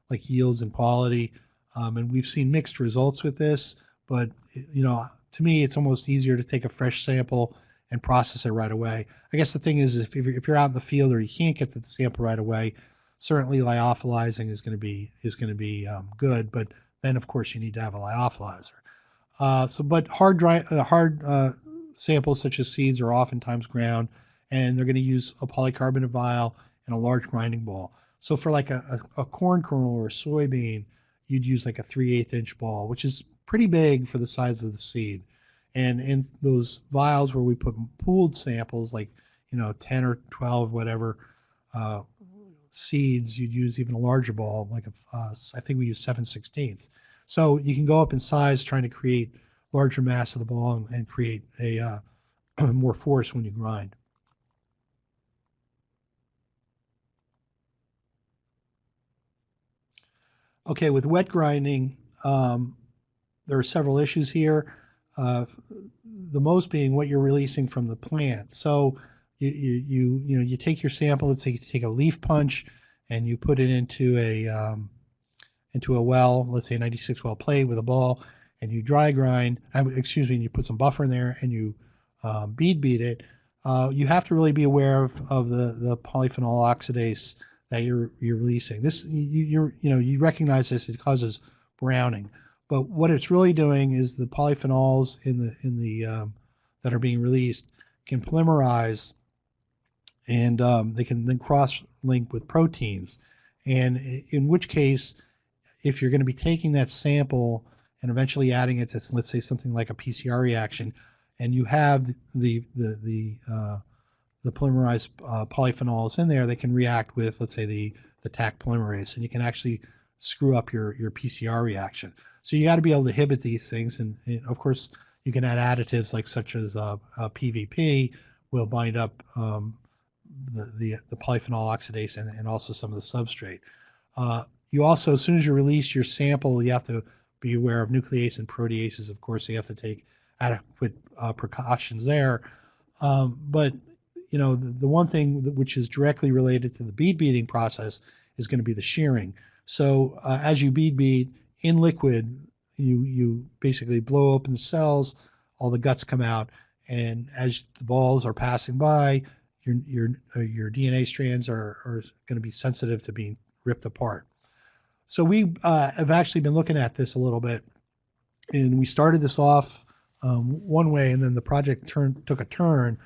like yields and quality. And we've seen mixed results with this, but to me, it's almost easier to take a fresh sample and process it right away. I guess the thing is, if you're out in the field or you can't get the sample right away, certainly lyophilizing is going to be good, but then of course you need to have a lyophilizer. But hard samples such as seeds are oftentimes ground, and they're going to use a polycarbonate vial and a large grinding ball. So for like a corn kernel or a soybean, you'd use like a 3/8 inch ball, which is pretty big for the size of the seed. And in those vials where we put pooled samples, like 10 or 12, whatever, seeds, you'd use even a larger ball, like I think we use 7/16. So you can go up in size trying to create larger mass of the ball and create a more force when you grind. Okay, with wet grinding, there are several issues here. The most being what you're releasing from the plant. So you take your sample. Let's say you take a leaf punch and you put it into a well, let's say a 96 well plate with a ball, and you dry grind. Excuse me, and you put some buffer in there and you bead beat it. You have to really be aware of the polyphenol oxidase that you're releasing. This you recognize this, it causes browning. But what it's really doing is the polyphenols in the that are being released can polymerize, and they can then cross-link with proteins. And in which case, if you're going to be taking that sample and eventually adding it to, let's say, something like a PCR reaction, and you have the polymerized polyphenols in there, they can react with, let's say, the Taq polymerase, and you can actually screw up your PCR reaction. So you got to be able to inhibit these things, and of course you can add additives like such as PVP will bind up the polyphenol oxidase and also some of the substrate. You also, as soon as you release your sample, you have to be aware of nuclease and proteases. Of course, you have to take adequate precautions there. But the one thing which is directly related to the bead beating process is going to be the shearing. So as you bead beat in liquid, you basically blow open the cells, all the guts come out, and as the balls are passing by, your DNA strands are going to be sensitive to being ripped apart. So we have actually been looking at this a little bit, and we started this off one way, and then the project took a turn.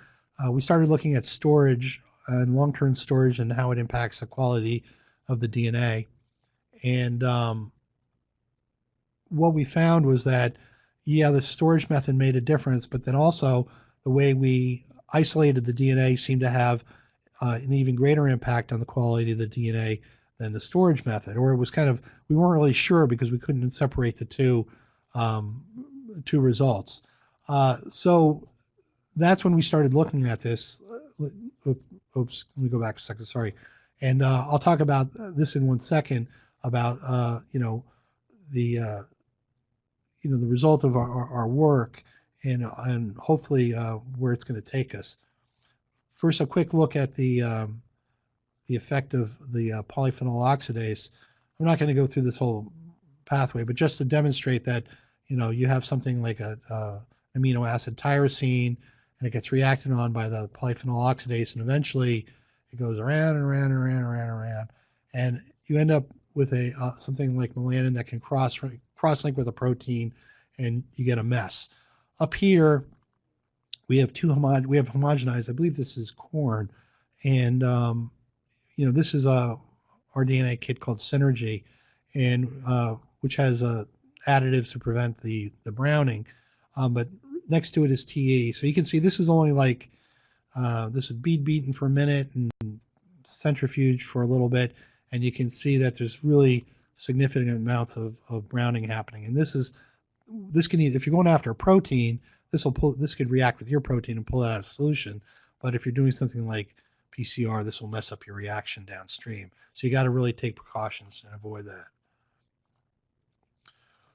We started looking at storage and long-term storage and how it impacts the quality of the DNA. And what we found was that, yeah, the storage method made a difference, but then also the way we isolated the DNA seemed to have an even greater impact on the quality of the DNA than the storage method. Or it was kind of, we weren't really sure because we couldn't separate the two results. So that's when we started looking at this. Oops, let me go back a second, sorry. And I'll talk about this in 1 second, about the result of our work and hopefully where it's going to take us. First, a quick look at the effect of the polyphenol oxidase. I'm not going to go through this whole pathway, but just to demonstrate that you have something like a amino acid tyrosine, and it gets reacted on by the polyphenol oxidase, and eventually it goes around and around and around and around and around, and you end up with a something like melanin that can cross-link with a protein, and you get a mess. Up here, we have homogenized. I believe this is corn, and this is our DNA kit called Synergy, and which has additives to prevent the browning, but next to it is TE. So you can see this is only like this is bead beaten for a minute and centrifuge for a little bit, and you can see that there's really significant amounts of browning happening. And this can either, if you're going after a protein, this could react with your protein and pull it out of solution. But if you're doing something like PCR, this will mess up your reaction downstream. So you got to really take precautions and avoid that.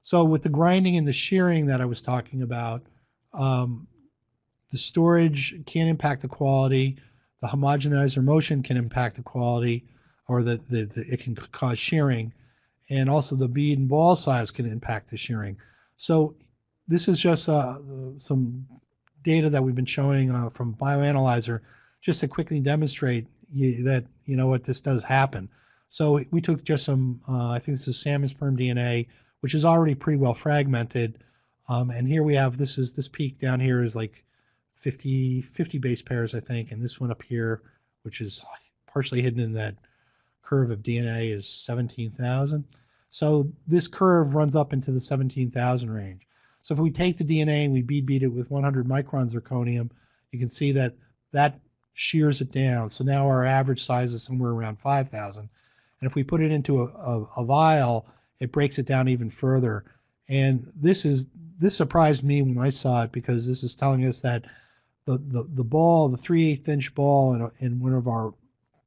So with the grinding and the shearing that I was talking about, the storage can impact the quality. The homogenizer motion can impact the quality, or it can cause shearing, and also the bead and ball size can impact the shearing. So this is just some data that we've been showing from Bioanalyzer, just to quickly demonstrate that this does happen. So we took just some, I think this is salmon sperm DNA, which is already pretty well fragmented, and here we have this peak down here is like 50 base pairs, I think, and this one up here, which is partially hidden in that curve of DNA, is 17,000. So this curve runs up into the 17,000 range. So if we take the DNA and we bead beat it with 100 micron zirconium, you can see that shears it down. So now our average size is somewhere around 5,000. And if we put it into a vial, it breaks it down even further. And this surprised me when I saw it, because this is telling us that the ball, the 3/8 inch ball in one of our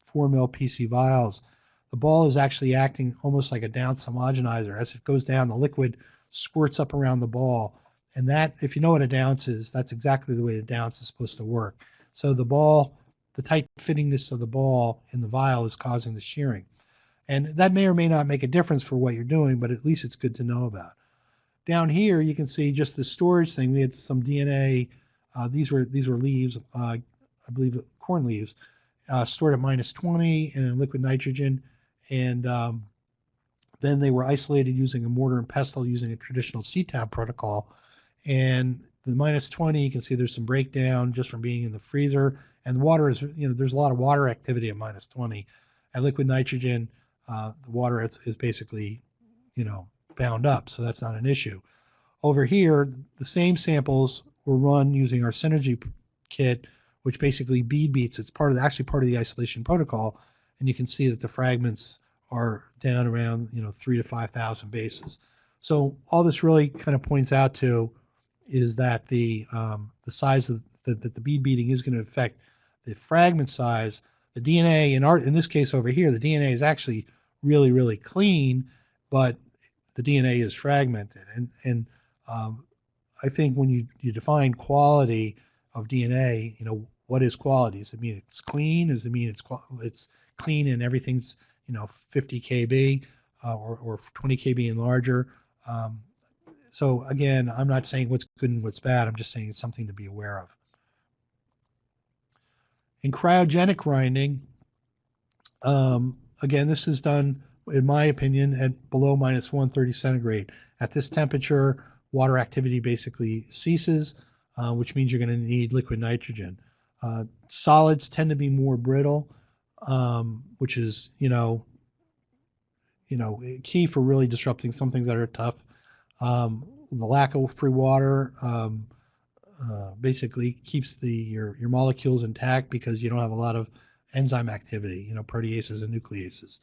4 mil PC vials, the ball is actually acting almost like a Downs homogenizer. As it goes down, the liquid squirts up around the ball. And that, if you know what a Downs is, that's exactly the way a Downs is supposed to work. So the ball, the tight fittingness of the ball in the vial is causing the shearing. And that may or may not make a difference for what you're doing, but at least it's good to know about. Down here, you can see just the storage thing. We had some DNA. These were leaves, I believe corn leaves, stored at -20 and in liquid nitrogen. And then they were isolated using a mortar and pestle using a traditional CTAB protocol. And the -20, you can see there's some breakdown just from being in the freezer. And water is, there's a lot of water activity at -20. At liquid nitrogen, the water is basically, bound up, so that's not an issue. Over here, the same samples were run using our Synergy kit, which basically bead beats. It's actually part of the isolation protocol, and you can see that the fragments are down around 3,000 to 5,000 bases. So all this really kind of points out to is that the size of the bead beating is going to affect the fragment size. The DNA in this case over here, the DNA is actually really, really clean, but the DNA is fragmented. And I think when you define quality of DNA, what is quality? Does it mean it's clean? Does it mean it's clean and everything's 50 kb or 20 kb and larger? So again, I'm not saying what's good and what's bad. I'm just saying it's something to be aware of. In cryogenic grinding, again, this is done, in my opinion, at below -130 centigrade. At this temperature, water activity basically ceases, which means you're going to need liquid nitrogen. Solids tend to be more brittle, which is, key for really disrupting some things that are tough. The lack of free water basically keeps your molecules intact because you don't have a lot of enzyme activity, proteases and nucleases.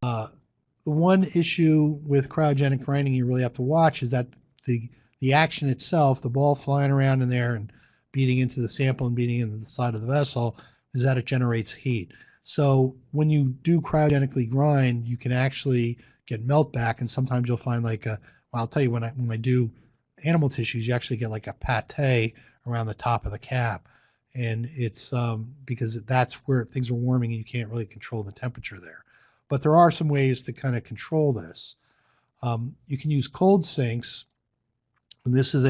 The one issue with cryogenic grinding you really have to watch is that the action itself, the ball flying around in there and beating into the sample and beating into the side of the vessel, is that it generates heat. So when you do cryogenically grind, you can actually get melt back, and sometimes you'll find I'll tell you, when I do animal tissues, you actually get like a pate around the top of the cap. And it's because that's where things are warming and you can't really control the temperature there. But there are some ways to kind of control this. You can use cold sinks. And this is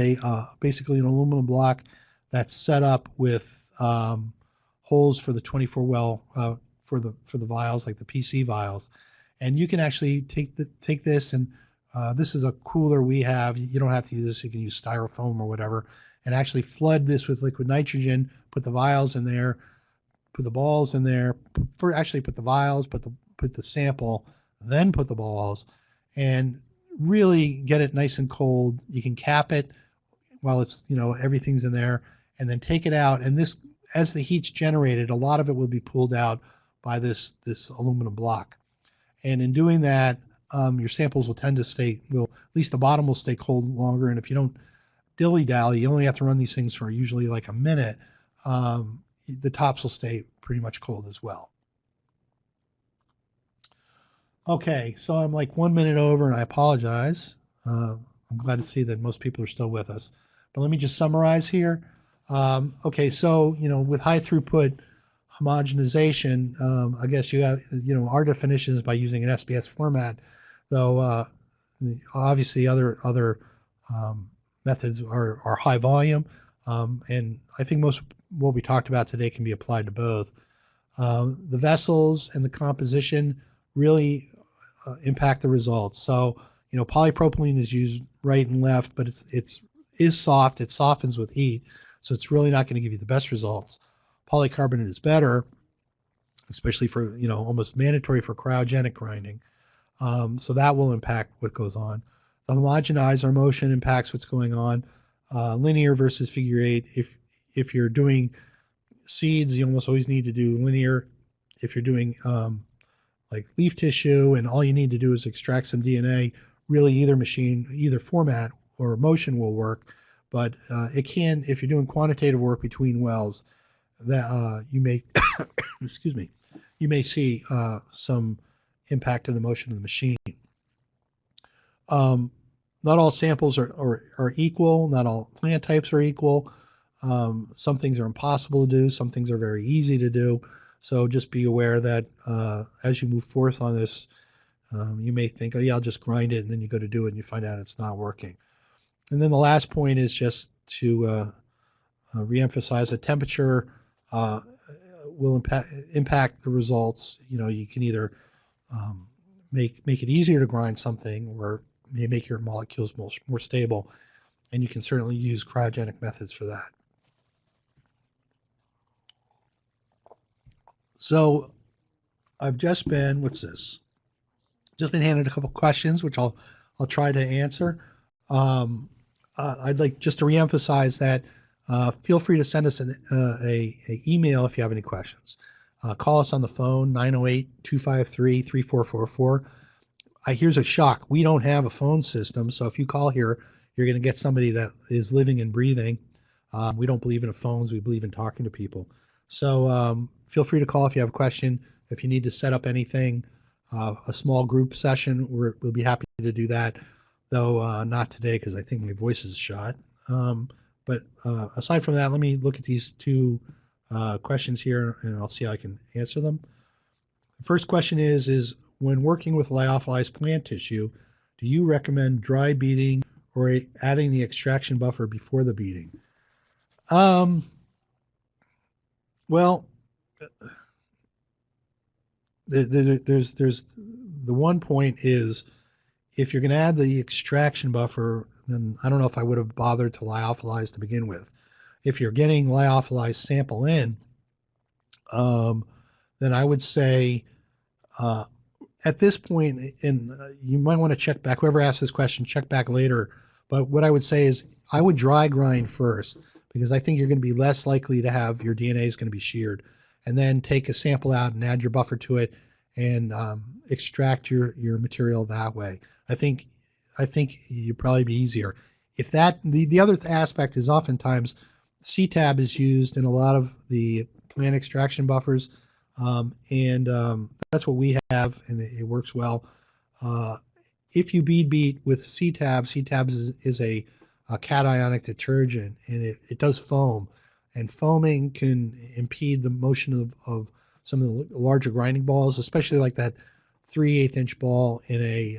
basically an aluminum block that's set up with holes for the 24 well for the vials, like the PC vials. And you can actually take this, and this is a cooler we have. You don't have to use this. You can use styrofoam or whatever, and actually flood this with liquid nitrogen, put the vials in there, put the balls in there, put the vials, put the sample, then put the balls, and really get it nice and cold. You can cap it while it's, everything's in there, and then take it out. And this, as the heat's generated, a lot of it will be pulled out by this aluminum block. And in doing that, your samples will tend to at least the bottom will stay cold longer. And if you don't dilly-dally, you only have to run these things for usually like a minute, the tops will stay pretty much cold as well. Okay, so I'm like 1 minute over, and I apologize. I'm glad to see that most people are still with us. But let me just summarize here. Okay, so, with high throughput homogenization, I guess you have, our definition is by using an SBS format, though obviously other methods are high volume, and I think most of what we talked about today can be applied to both. The vessels and the composition really impact the results. So, polypropylene is used right and left, but it is soft. It softens with heat, so it's really not going to give you the best results. Polycarbonate is better, especially for, almost mandatory for cryogenic grinding. So that will impact what goes on. The homogenizer motion impacts what's going on. Linear versus figure eight. If you're doing seeds, you almost always need to do linear. If you're doing like leaf tissue, and all you need to do is extract some DNA, really either format or motion will work. But it can, if you're doing quantitative work between wells, that you may, excuse me, you may see some impact of the motion of the machine. Not all samples are equal. Not all plant types are equal. Some things are impossible to do. Some things are very easy to do. So just be aware that as you move forth on this, you may think, oh yeah, I'll just grind it, and then you go to do it and you find out it's not working. And then the last point is just to reemphasize that temperature will impact the results. You know, you can either make it easier to grind something, or may make your molecules more stable, and you can certainly use cryogenic methods for that. So I've just been, what's this? Just been handed a couple questions, which I'll try to answer. I'd like just to reemphasize that feel free to send us an email if you have any questions. Call us on the phone, 908-253-3444. Here's a shock. We don't have a phone system, so if you call here, you're going to get somebody that is living and breathing. We don't believe in phones. We believe in talking to people. So feel free to call if you have a question. If you need to set up anything, a small group session, we'll be happy to do that, though not today because I think my voice is shot. But aside from that, let me look at these two questions here, and I'll see how I can answer them. The first question is when working with lyophilized plant tissue, do you recommend dry beating or adding the extraction buffer before the beating? Well, there's the one point is, if you're going to add the extraction buffer, then I don't know if I would have bothered to lyophilize to begin with. If you're getting lyophilized sample in, then I would say at this point, and you might want to check back, whoever asked this question, check back later. But what I would say is I would dry grind first, because I think you're going to be less likely to have your DNA is going to be sheared, and then take a sample out and add your buffer to it and extract your material that way. I think you'd probably be easier. If that, the other aspect is oftentimes CTAB is used in a lot of the plant extraction buffers, and that's what we have, and it works well. If you bead beat with CTAB is a cationic detergent, and it does foam, and foaming can impede the motion of some of the larger grinding balls, especially like that 3/8 inch ball in a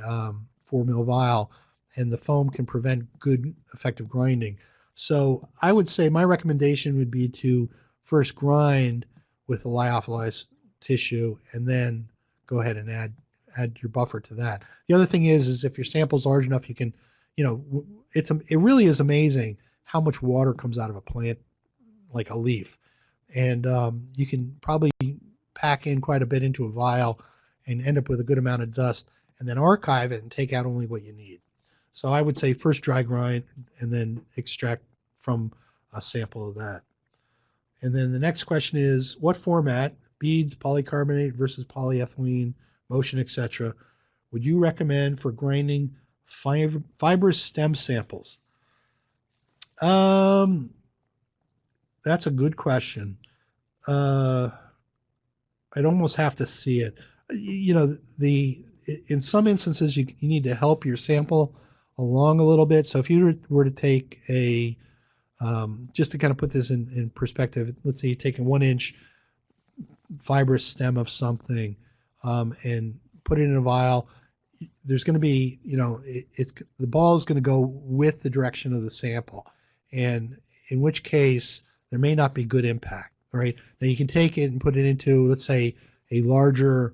4 mil vial, and the foam can prevent good effective grinding. So I would say my recommendation would be to first grind with the lyophilized tissue, and then go ahead and add your buffer to that. The other thing is if your sample's large enough, you can, it really is amazing how much water comes out of a plant like a leaf, and you can probably pack in quite a bit into a vial and end up with a good amount of dust, and then archive it and take out only what you need. So I would say first dry grind and then extract from a sample of that. And then the next question is, what format, beads, polycarbonate versus polyethylene, motion, etc., would you recommend for grinding fibrous stem samples? That's a good question. I'd almost have to see it. In some instances, you need to help your sample along a little bit. So if you were to take just to kind of put this in perspective, let's say you take a 1 inch fibrous stem of something and put it in a vial, there's going to be, the ball is going to go with the direction of the sample, and in which case there may not be good impact. Right now, you can take it and put it into, let's say, a larger,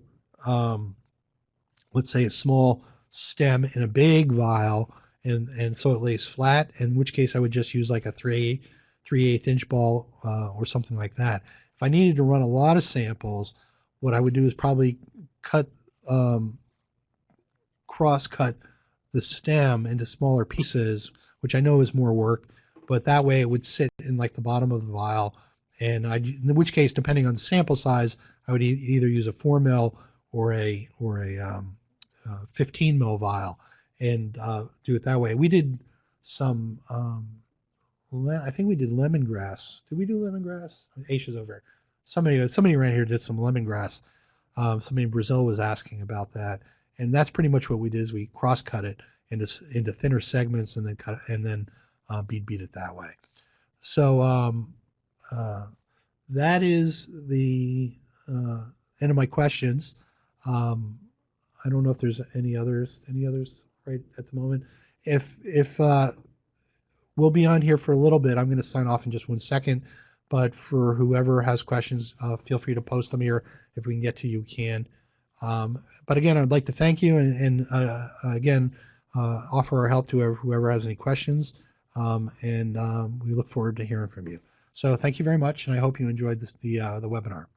let's say a small stem in a big vial, and so it lays flat, in which case I would just use like a 3/8 inch ball or something like that. If I needed to run a lot of samples, what I would do is probably cross-cut the stem into smaller pieces, which I know is more work, but that way it would sit in like the bottom of the vial, And in which case, depending on the sample size, I would either use a 4 mil or a 15 mil vial and do it that way. We did some, I think we did lemongrass. Did we do lemongrass? Aisha's over here. Somebody around here did some lemongrass. Somebody in Brazil was asking about that, and that's pretty much what we did. Is we cross cut it into thinner segments and then bead beat it that way. So that is the end of my questions. I don't know if there's any others right at the moment. If we'll be on here for a little bit, I'm going to sign off in just 1 second. But for whoever has questions, feel free to post them here. If we can get to you, we can. But again, I'd like to thank you and again, offer our help to whoever has any questions. And we look forward to hearing from you. So thank you very much, and I hope you enjoyed the webinar.